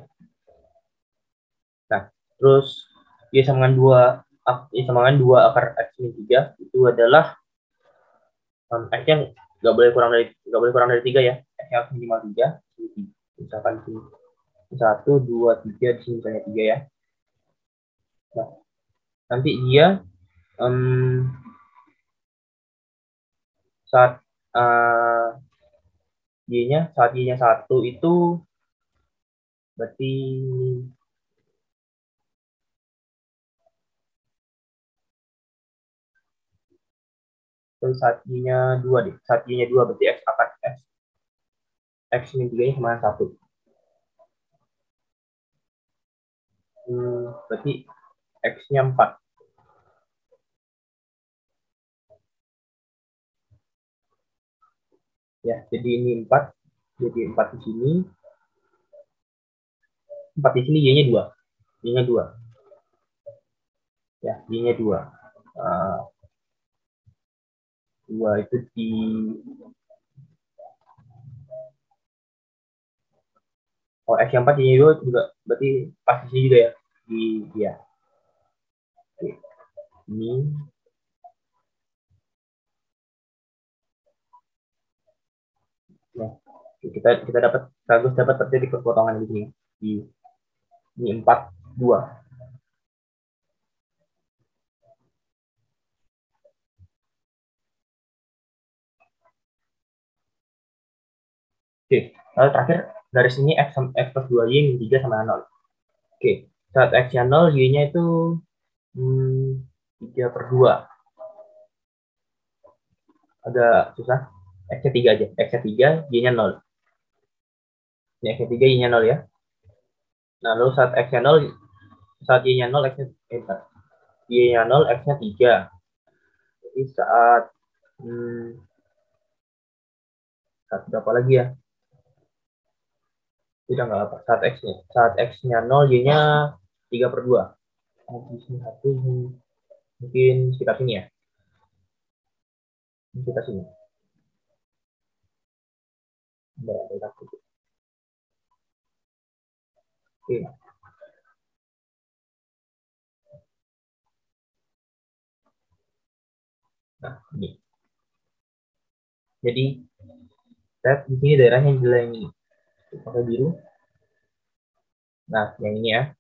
Nah, terus y sama dengan 2 akar x min 3 itu adalah x-nya nggak boleh kurang dari 3 ya. X-nya harus minimal 3. Misalkan di 1, 2, 3, di sini misalnya 3 ya. Nah, nanti dia saat y-nya 1 itu berarti saat y-nya 2 deh. Saat y-nya 2 berarti x akar x min 3-nya sama 1. Berarti x-nya 4. Ya, jadi ini 4. Jadi 4 di sini. 4 di sini y-nya 2. Y-nya 2. Ya, y-nya 2. 2 itu di x yang 4 y-nya 2 juga berarti pas di sini juga ya. Di ya. Oke. Ini nah, kita dapat terjadi perpotongan di sini. Ini 4 2. Oke, lalu terakhir garis ini x plus 2y min 3 sama 0. Oke, saat x-nya 0, y-nya itu 3/2. Agak susah. X-nya 3 aja. X-nya 3, y-nya 0. Ini x-nya 3, y-nya 0 ya. Nah, lalu saat x-nya 0, saat y-nya 0, y-nya 0, x-nya 3. Jadi saat berapa lagi ya? Tidak nggak apa. Saat x-nya 0, y-nya 3/2. Di sini 1, mungkin sekitar sini ya. Kita sini. Oke. Nah, ini. Jadi, di sini daerahnya adalah yang ini. Pakai biru. Nah, yang ini ya.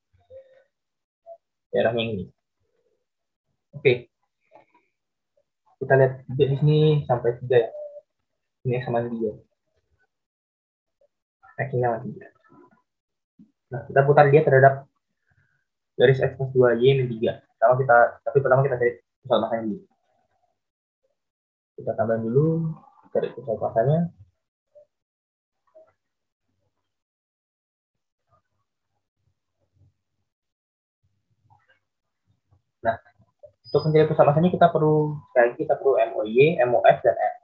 Daerahnya yang ini. Oke. Kita lihat juga di sini sampai 3 ya. Ini sama 3. X-nya sama 3. Nah, kita putar dia terhadap garis x plus 2y min 3. Pertama kita cari pusat masanya dulu. Kita tambah dulu cari pusat masanya. Nah, untuk mencari pusat masanya kita perlu MOY, MOF, dan M.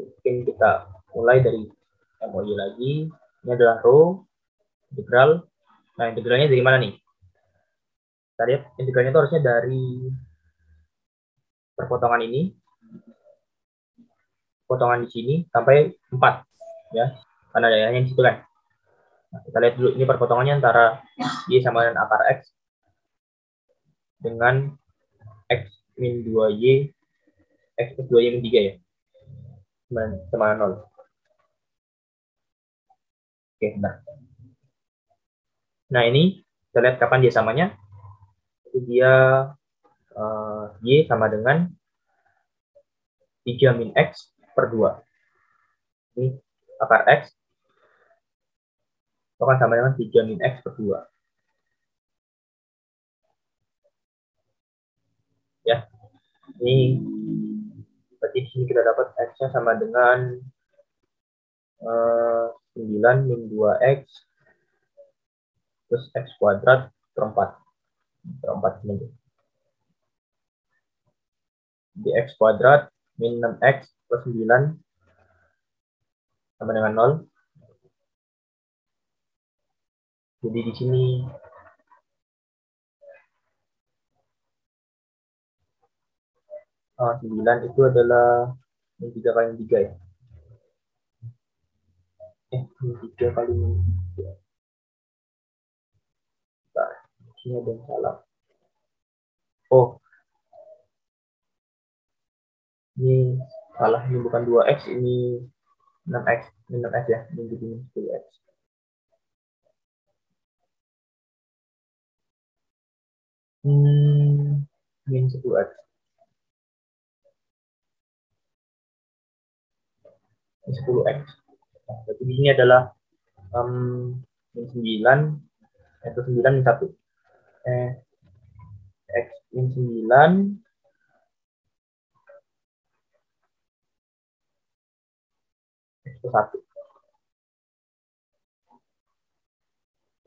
Mungkin kita mulai dari MOY lagi. Ini adalah rho, integral. Nah, integralnya dari mana nih? Kita lihat integralnya itu harusnya dari perpotongan ini, potongan di sini sampai 4 ya, karena daerahnya di situ kan. Nah, kita lihat dulu ini perpotongannya antara y sama dengan akar x dengan x min 2y, x plus 2y min 3 ya, sama 0. Oke, benar. Nah, ini kita lihat kapan dia samanya. Itu dia y sama dengan 3 min x per 2. Ini akar x itu akan sama dengan 3 min x per 2. Ya, ini berarti di sini kita dapat x-nya sama dengan 9 min 2x plus X kuadrat per 4. Per 4 ini. Di X kuadrat min 6X plus 9 sama dengan 0. Jadi di sini oh, 9 itu adalah min 3 kali 3 ya. Min 3 kali 3. Bentar, sini ada yang salah. Oh, ini salah, ini bukan 2X, ini 6X, ini 6X ya, ini jadi 10X. Min 10X. Ini 10X. Nah, berarti ini adalah min 9, itu 9 min 1. X min 9 X plus 1.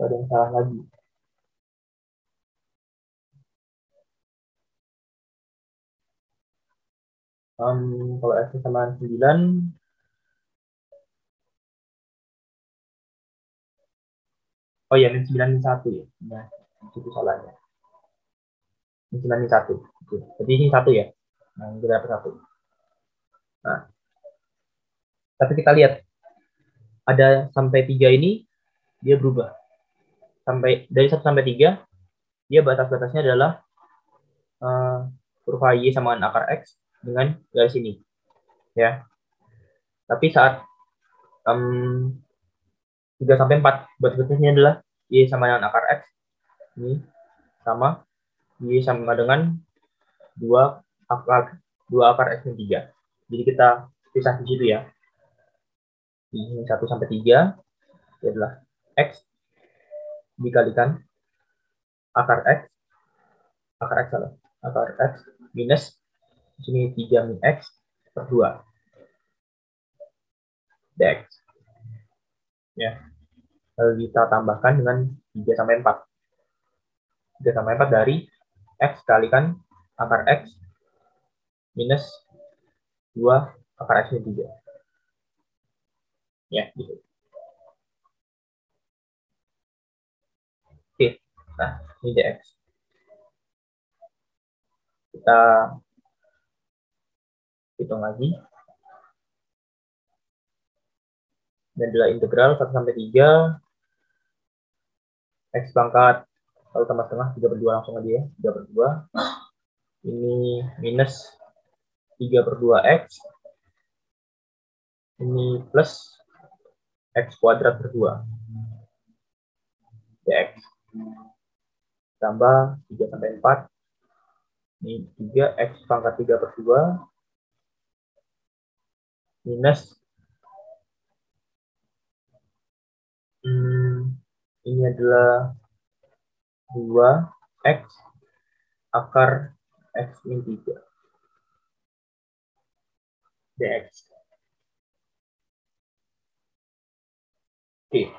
Ada yang salah lagi. Kalau X sama 9, oh ya, min 9 min 1 ya. Nah, itu salahnya. Min 9 min 1. Oke. Jadi ini 1 ya. Nah, ini dapat 1. Nah, tapi kita lihat ada sampai 3 ini dia berubah. Sampai dari 1 sampai 3 dia batas-batasnya adalah kurva Y sama dengan akar X dengan garis ini. Ya. Tapi saat 3 sampai 4 batas-batasnya adalah Y sama dengan akar X. Ini sama Y sama dengan 2 akar X min 3. Jadi kita pisah di situ ya. Ini 1 sampai 3 ini adalah X dikalikan akar X minus di sini 3 min X per 2 dx. Ya. Lalu kita tambahkan dengan 3 sampai 4. 3 sampai 4 dari X kalikan akar X minus 2 akar X min 3. Ya, gitu. Oke, nah ini dx. Kita hitung lagi. Dan adalah integral 1 sampai 3 X pangkat kalau tambah setengah 3 per 2 langsung aja ya, 3 per 2. Ini minus 3 per 2X. Ini plus X kuadrat per 2 dx. Tambah 3 sampai 4. Ini 3 X pangkat 3 per 2 minus ini adalah 2X akar X min 3 dx. Oke.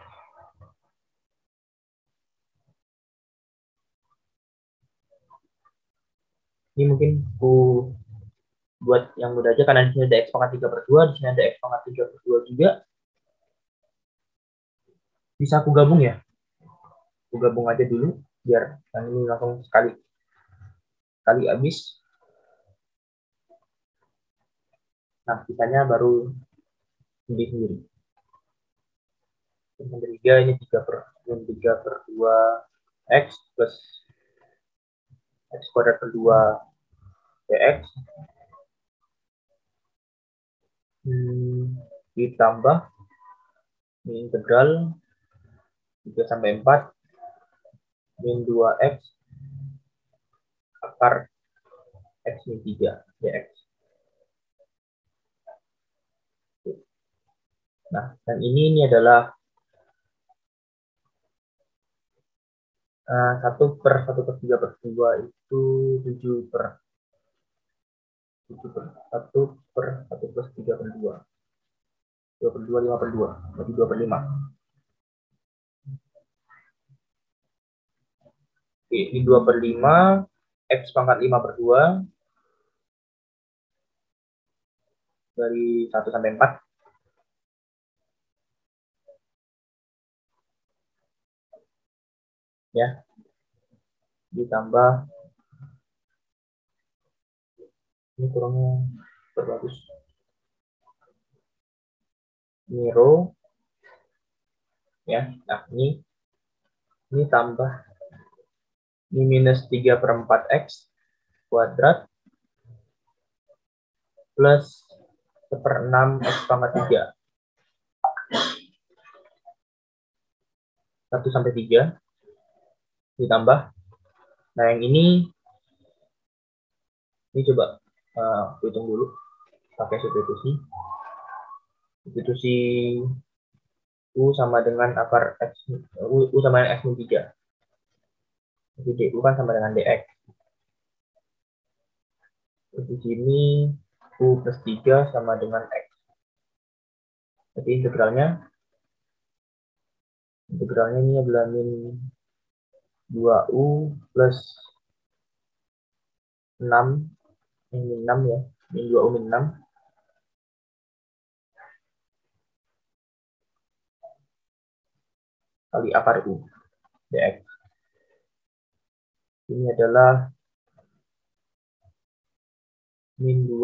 Ini mungkin buat yang mudah aja karena di sini ada X pangkat 3 per 2, di sini ada X pangkat 3 per 2 juga. Bisa aku gabung ya. Aku gabung aja dulu biar yang ini langsung sekali habis. Nah, sisanya baru sendiri. Yang ketiga ini 3 per 2 X plus X kuadrat per 2 dx. Ditambah ini integral 3 sampai 4 min 2X akar X min 3 dx. Nah, dan ini adalah 1 per 1 per 3 per 2 itu 7 per 1 per 1 plus 3 per 2. 2 per 2, 5 per 2. Berarti 2 per 5. Oke, ini 2/5, X pangkat 5/2, dari 1 sampai 4. Ya, ditambah, ini kurangnya berbagus. Ini row, ya, nah ini tambah, ini minus 3/4 X kuadrat plus 1/6 X pangkat 3. 1 sampai 3 ditambah. Nah, yang ini coba hitung dulu pakai substitusi. Substitusi U sama dengan akar X, U sama dengan X min 3. Jadi DU kan sama dengan DX. Di sini U plus 3 sama dengan X. Jadi integralnya ini adalah min 2U plus 6, min 6 ya, min 2U min 6 kali akar U dx. Ini adalah min 2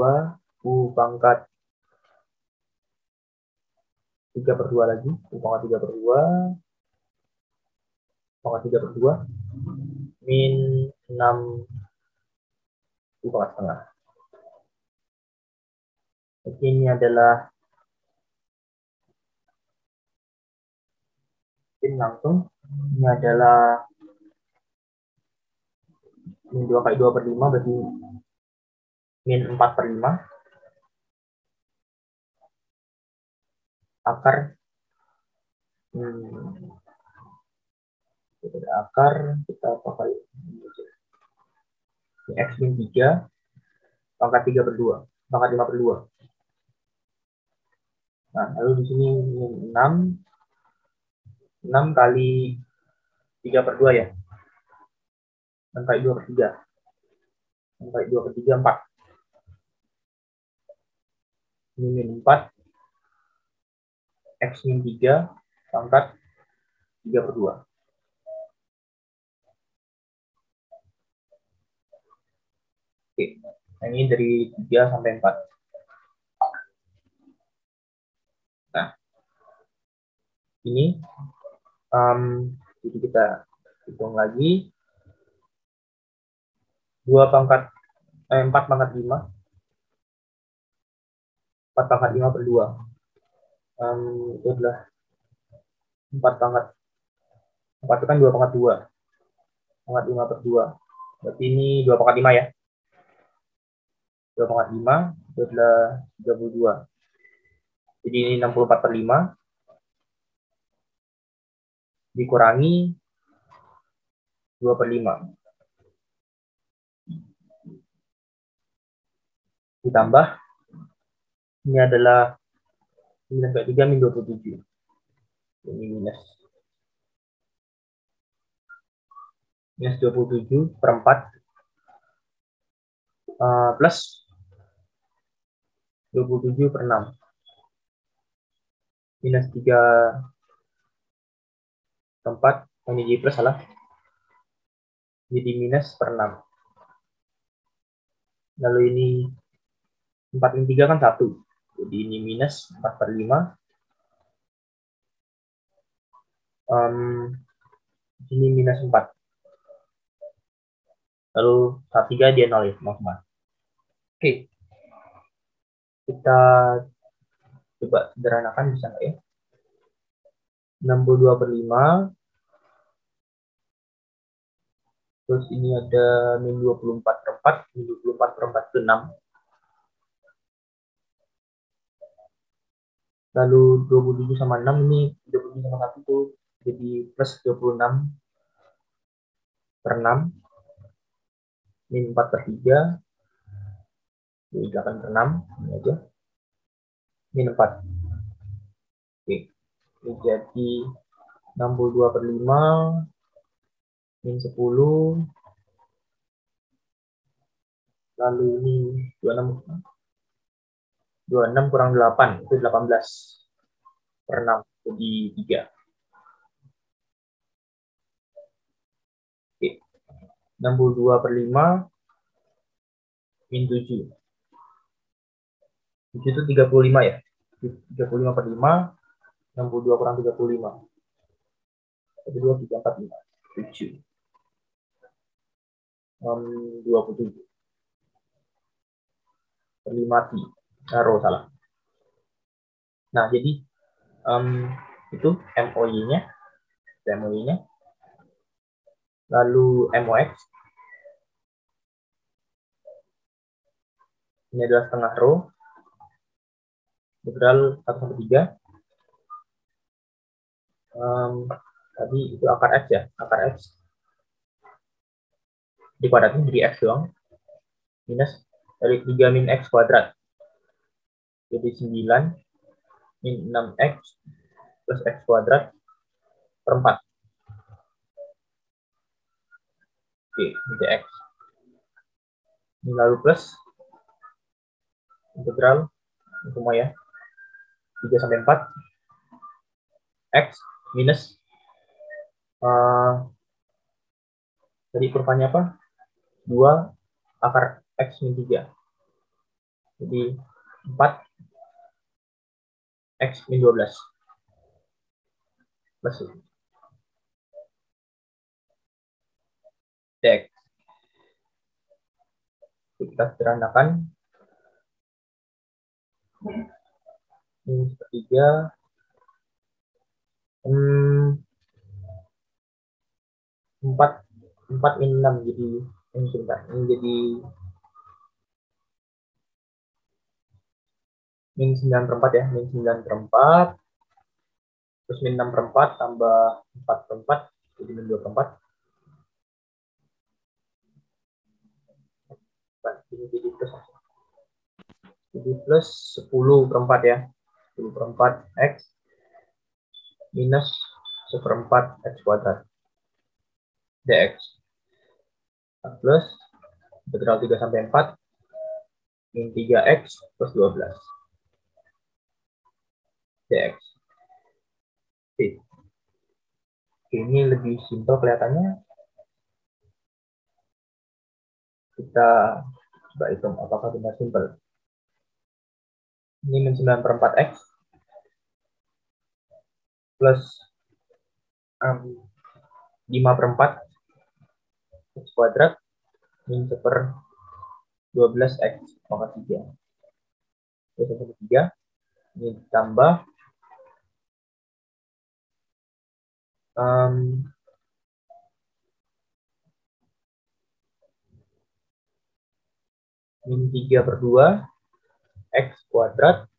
U pangkat 3/2 lagi, U pangkat 3/2 pangkat 3/2 min 6 U pangkat setengah. Oke, ini adalah langsung, ini adalah min 2 kali 2/5 berarti min 4/5 akar kita pakai X min 3 pangkat 3/2 pangkat 5/2. Nah, lalu di sini min 6 kali 3/2 ya, 6 kali 2/3 6 kali 2/3 4. Ini min 4 X min 3 pangkat 3/2. Oke, nah ini dari 3 sampai 4. Nah, ini jadi kita hitung lagi 4 pangkat 5 4 pangkat 5/2 itu adalah 4 pangkat 4 itu kan 2 pangkat 2 pangkat 5/2, berarti ini 2 pangkat 5 ya, 2 pangkat 5 itu adalah 32. Jadi ini 64/5 dikurangi 2/5 ditambah, ini adalah 9/3 min 27. Ini minus 27/4 plus 27/6 minus 3/4, ini jadi plus salah, jadi minus per 6. Lalu ini 4 min 3 kan 1, jadi ini minus 4/5. Ini minus 4. Lalu 3 dia 0 ya, teman-teman. Oke. Kita coba sederhanakan, bisa nggak ya? 62/5. Terus ini ada min 24/4, min 24/4 ke 6. Lalu 27 sama 6, ini 27 sama 1 itu jadi plus 26/6. Min 4/3. Jadi 8/6, ini aja. Min 4. Oke. Ini jadi 62/5 min 10, lalu ini 26 kurang 8, itu 18 per 6, jadi 3. Oke. 62 per 5, min 7. 7 itu 35 ya. 35 per 5, 62 kurang 35. 1, 2, 3, 4, 5. 7. 27. Per 5 pi. Row salah. Nah, jadi itu MOY-nya. MOY-nya. Lalu MOX. Ini adalah setengah row. Integral 1 sampai 3. Tadi itu akar X ya. Akar X. Dikuadratin jadi X doang. Minus dari 3 min X kuadrat. Jadi 9 min 6X plus X kuadrat per 4. Oke, ini dx. Ini lalu plus integral semua ya. 3 sampai 4 X minus tadi kurvanya apa? 2 akar X min 3. Jadi 4 X min 12. Plus dx. Kita sederhanakan. Ini sepertiga. 4 min 6 jadi ini sebentar. Ini jadi min 9 per 4 ya. Min 9 per 4. Terus min 6 per 4 tambah 4 per 4. Jadi min 2 per 4. Ini jadi plus. Jadi plus 10 per 4 ya. 10 per 4 X minus 1/4 X kuadrat dx. Plus integral 3 sampai 4 min 3X plus 12 dx. Oke. Ini lebih simpel kelihatannya. Kita coba hitung apakah benar simpel. Ini min 9 per 4 X plus 5 per 4 X kuadrat min 1/12 X pangkat 3. Terus 3 ini ditambah min 3 per 2 X kuadrat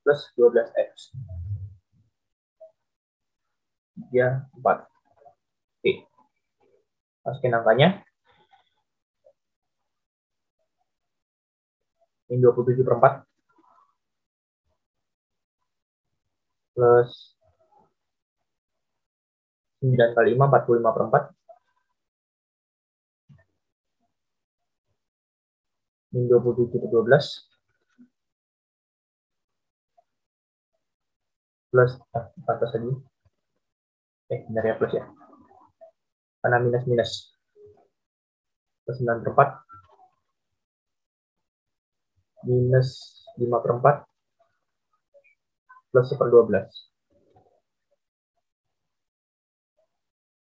plus 12X. 3, 4. Oke. Masukin angkanya. Min 27 per 4. Plus 9 kali 5, 45 per 4. Min 27 per 12. Plus, pantas lagi. Benar ya plus ya. Karena minus-minus. Plus 9 per 4. Minus 5 per 4. Plus 1/12.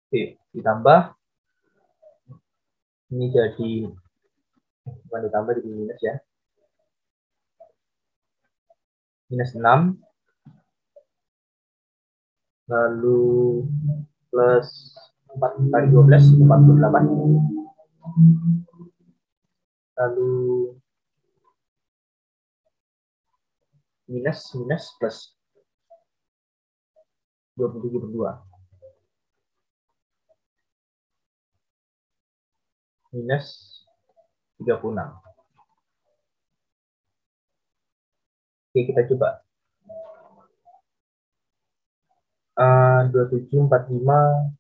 Oke, ditambah. Ini jadi, bukan ditambah, jadi minus ya. Minus 6. Lalu plus 4 kali 12, 48. Lalu minus plus 27 per 2. Minus 36. Oke, kita coba. 27, 45,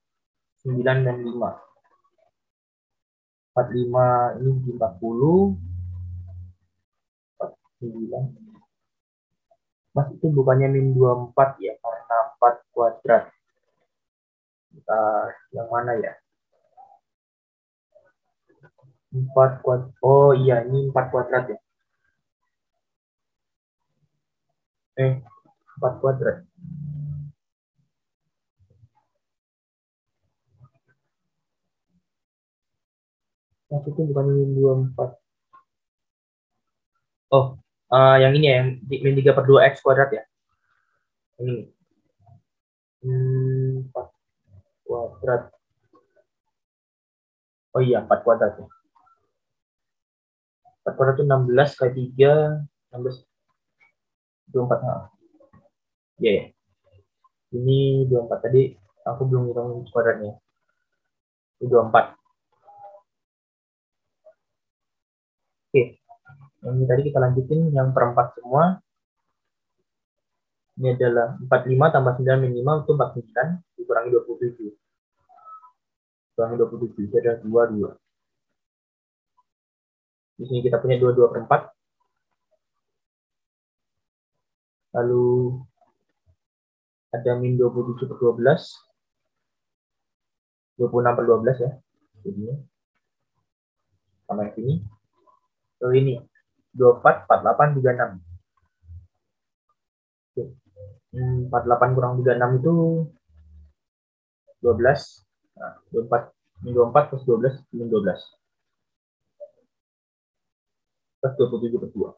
9 dan 5. 45 ini di 40. 9. Mas, itu bukannya min 24 ya, karena 4 kuadrat. Kita yang mana ya? 4 kuadrat. Oh iya, ini 4 kuadrat ya. 4 kuadrat. Mas, itu bukan min 24. Oh, yang ini ya, yang min 3/2 X kuadrat ya. Ini. 4 kuadrat. Oh iya, 4 kuadrat ya. 4 kuadrat itu 16 kali 3, 16, 24. Iya ya. Ini 24 tadi, aku belum hitung kuadratnya. Itu 24. Oke, ini tadi kita lanjutin yang perempat semua. Ini adalah 45 tambah 9 min 5 itu 49, dikurangi 27. Kurangi 27, itu adalah 22. Di sini kita punya 22/4. Lalu ada min 27/12. 26/12 ya. Jadi sama yang sini. Lalu ini 24, 48, 36. Oke. 48 kurang 36 itu 12. Nah, 24 min 24 plus 12 min 12. Plus 27/2.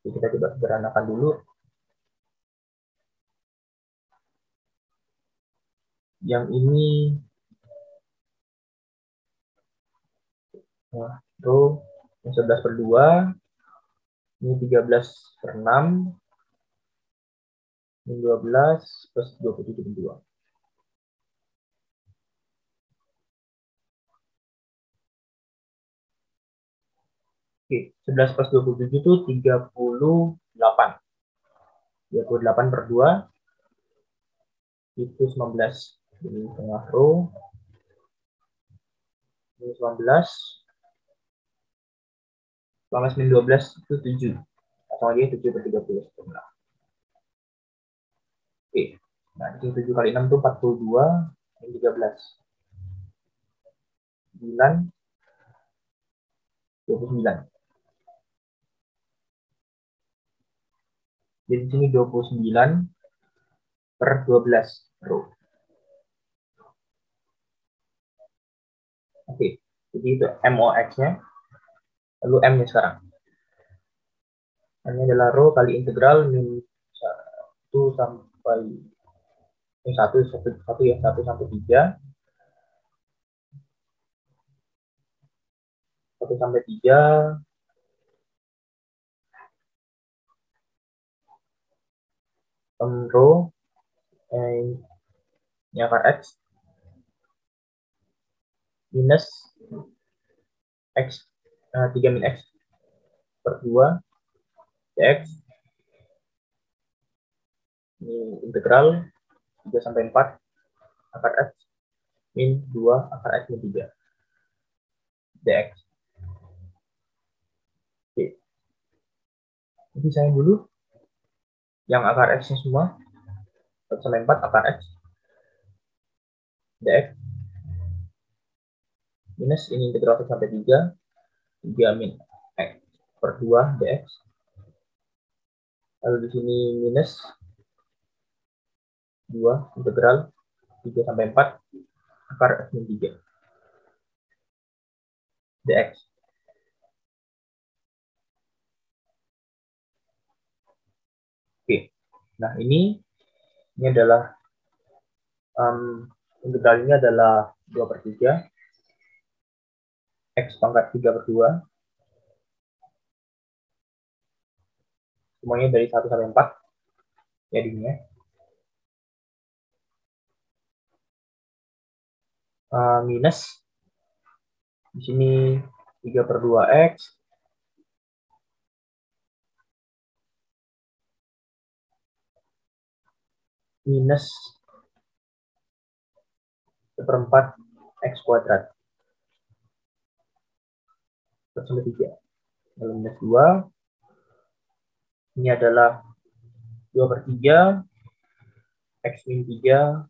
Jadi kita coba sederhanakan dulu. Yang ini rho yang 11/2, ini 13/6, min 12 plus 27/2. Oke, 11 plus 27 itu 38. 38/2 itu 19. Jadi tengah rho ini 19. 19 min 12 itu 7. Langsung aja 7/30. Oke. Nah, ini 7 kali 6 itu 42, min 13. 9, 29. Jadi di sini 29/12 rho. Oke, jadi itu MOX-nya. Lalu M-nya sekarang. M-nya adalah rho kali integral min 1 sampai ini 1 ya, 1 sampai 3. 1 sampai 3 rho ini akar X minus X 3 min X per 2 dx. Ini integral 3 sampai 4 akar X min 2 akar X min 3 dx. Oke. Jadi saya dulu yang akar X-nya semua 1 sampai 4 akar X dx minus ini integral 1 sampai 3 min X per 2 dx. Lalu di sini minus 2 integral 3 sampai 4 akar X min 3 dx. Oke. Nah, ini adalah integralnya adalah 2/3 X pangkat 3/2. Semuanya dari 1 sampai 4 jadinya. Minus di sini 3/2 X minus seperempat X kuadrat. Terus sampai 3. Lalu minus 2. Ini adalah 2/3 X min 3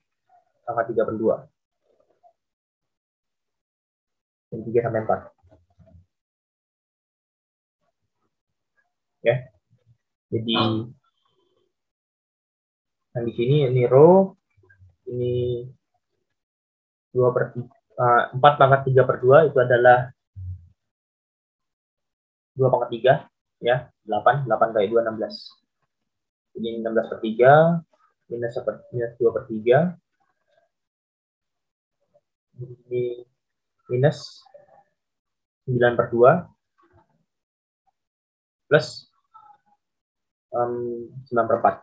pangkat 3/2. Dan 3 sampai 4. Ya. Jadi yang di sini ini row, ini 4 pangkat 3/2 itu adalah 2 pangkat 3, ya, 8 kali 2, 16. Jadi 16/3 minus 2/3. Ini minus 9/2 plus 9/4.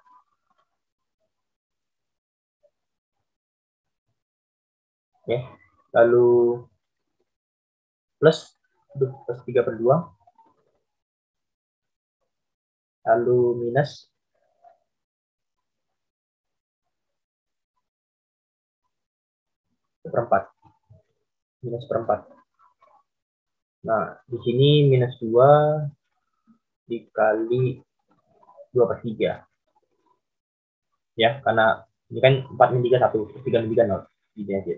Oke, lalu plus 3/2, lalu minus 1/4. Minus 1/4. Nah, di sini minus 2 dikali 2/3. Ya, karena ini kan 4 min 3 1, 3 min 3 0. Ini aja.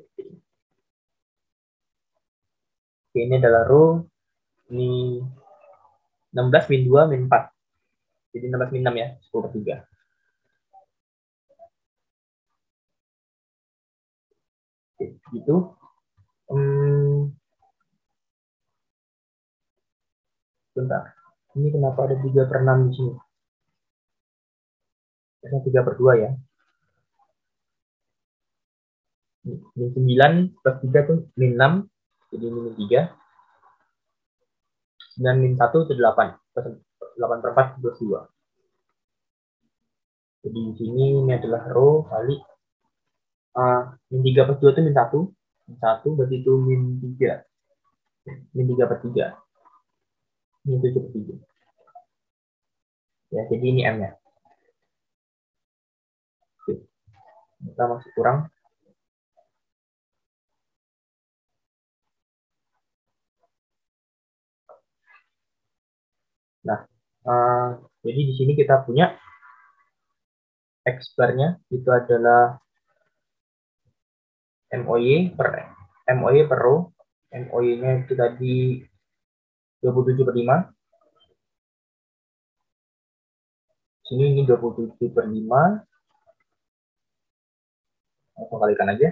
Oke, ini adalah row. Ini 16 min 2 min 4. Jadi 16 min 6 ya, 10/3. Oke, gitu. Bentar. Ini kenapa ada 3/6 di sini? Ini 3/2 ya. Min 9 plus 3 itu min 6. Jadi min 3. 9 min 1 itu 8. 8/4 plus 2. Jadi di sini ini adalah row kali min 3 plus 2 itu min 1. Min 1 berarti itu min 3. Min 3/3. Ini 7/3. Ya, jadi ini M-nya. Oke. Kita masih kurang. Nah, jadi di sini kita punya X bar-nya itu adalah MOY per row. MOY-nya itu tadi 27/5. Sini ini 27/5. Langsung kalikan aja.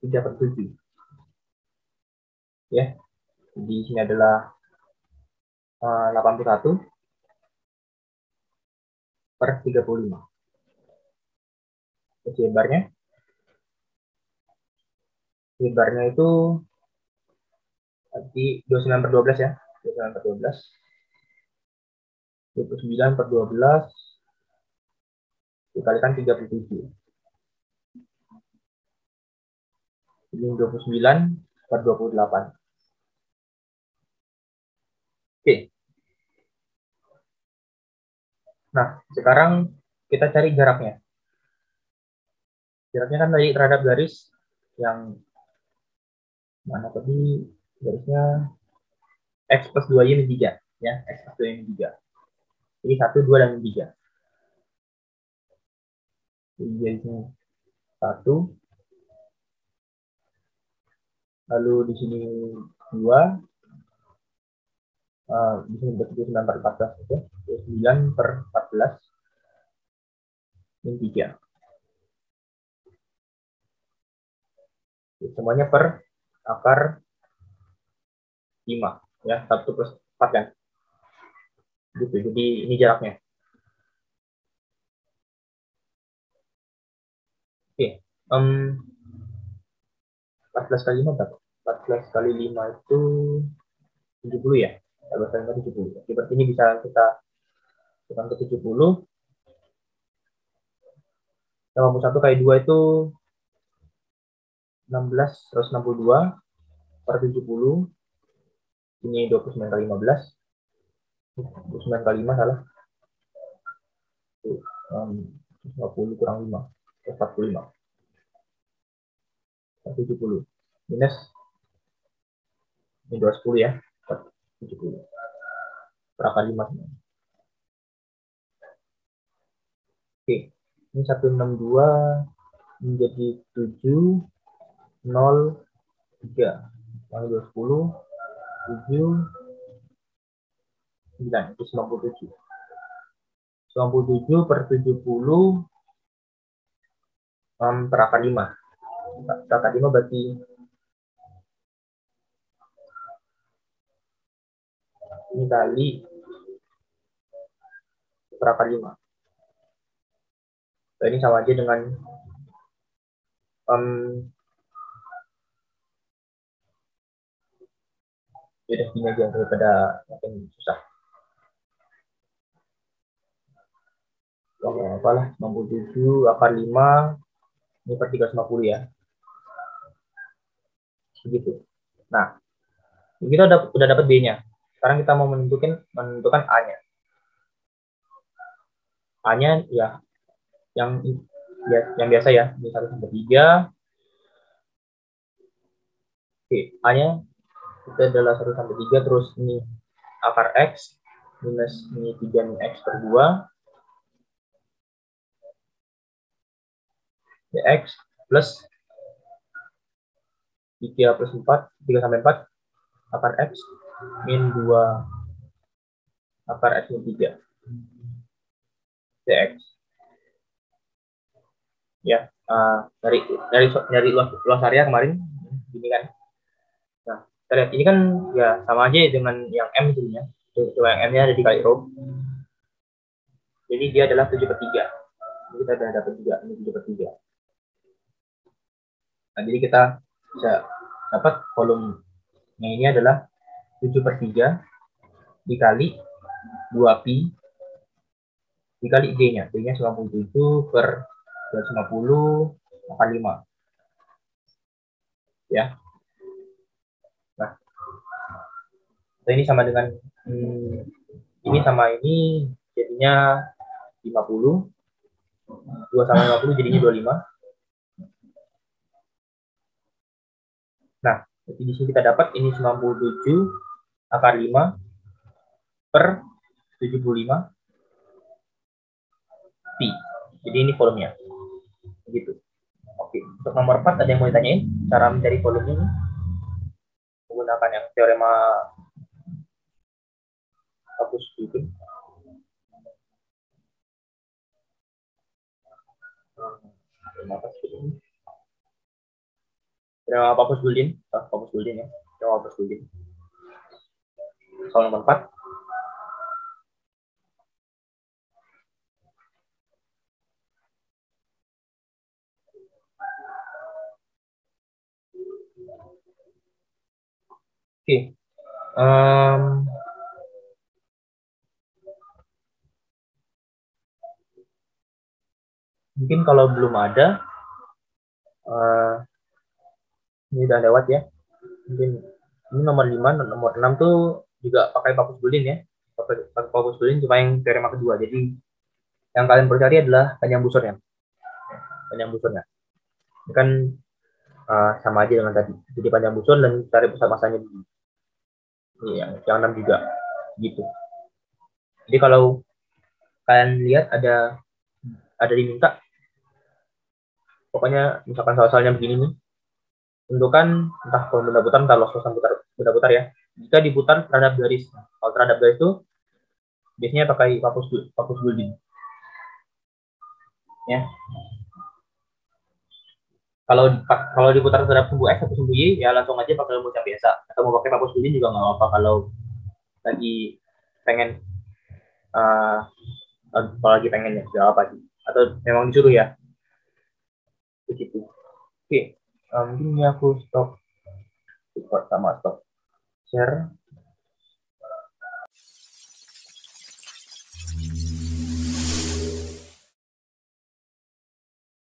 3/7. Ya. Jadi di sini adalah 81/35. Terus lebarnya itu tadi 29/12 ya. 29/12. 29/12 dikalikan 37. Jadi 29/28. Oke. Nah, sekarang kita cari jaraknya. Jaraknya kan tadi terhadap garis yang mana tadi garisnya X plus 2Y min 3. Ya, X plus 2Y min 3. Jadi 1, 2, dan min 3. Jadi garisnya 1. Lalu di sini 2. Di sini berarti 9/14 itu. 9/14 min 3. Semuanya per akar 5. Ya, 1 plus 4 kan. Gitu, jadi ini jaraknya. Oke. 14 kali 5 berapa? 14 kali 5 itu 70 ya. 14 kali 5 70. Oke, berarti ini bisa kita tekan ke 70. 81 kali 2 itu 16, 162 per 70. Ini 29 kali 15. 29 kali 5 salah. 50 kurang 5. 45. 70 minus ini 210 ya, 70 per akar 5. Oke, ini 162 menjadi 703 yang 210 7 9 itu 97 per 70 per akar 5. Per akar 5 berarti ini kali per akar 5. Nah, ini sama aja dengan udah gini aja daripada makin susah. Oke, apalah 97 akar 5 ini per 350 ya. Begitu. Nah, kita udah dapat B-nya. Sekarang kita mau menentukan A-nya. A-nya ya yang biasa ya, ini 1 sampai 3. Oke, A-nya itu adalah 1 sampai 3, terus ini akar X minus ini 3 X per 2 dx plus 3 plus 4, 3 sampai 4 akar X min 2 akar X min 3 dx. Ya, dari luas area kemarin ini kan. Nah, kita lihat ini kan ya sama aja dengan yang M itu ya. Coba yang M-nya ada dikali rho. Jadi dia adalah 7 per 3. Ini kita sudah dapat juga ini 7 per 3. Nah, jadi kita bisa dapat volumenya ini adalah 7 per 3 dikali 2pi dikali D-nya. D-nya 97 per 250 akar 5. Ya. Nah, ini sama dengan ini sama ini jadinya 50. 2 sama 50 jadinya 25. Nah, jadi di sini kita dapat ini 97 akar 5 per 75 pi. Jadi ini volumenya. Begitu. Oke, untuk nomor 4 ada yang mau ditanyain cara mencari volumenya ini? Menggunakan yang teorema hapus itu. Teorema Papus-Guldin ya. Teorema Papus-Guldin. Soal nomor 4. Oke. Mungkin kalau belum ada, ini udah lewat ya. Mungkin ini nomor 5, nomor 6 tuh juga pakai Papus-Guldin ya. Pakai Papus-Guldin cuma yang teorema kedua. Jadi yang kalian perlu cari adalah panjang busurnya. Panjang busurnya. Ini kan sama aja dengan tadi. Jadi panjang busur dan cari pusat masanya di yang 6 juga gitu. Jadi kalau kalian lihat ada diminta, pokoknya misalkan soal-soalnya begini nih, tentukan entah benda putar entah loss-lossan benda putar ya. Jika diputar terhadap garis, kalau terhadap garis itu biasanya pakai Papus-Guldin. Ya. Kalau diputar terhadap sumbu X atau sumbu Y, ya langsung aja pakai rumus yang biasa. Atau mau pakai Papus-Guldin juga nggak apa-apa kalau lagi pengen kalau lagi pengen ya, nggak apa sih. Atau memang disuruh ya. Begitu. Oke, mungkin ini aku stop record sama stop share.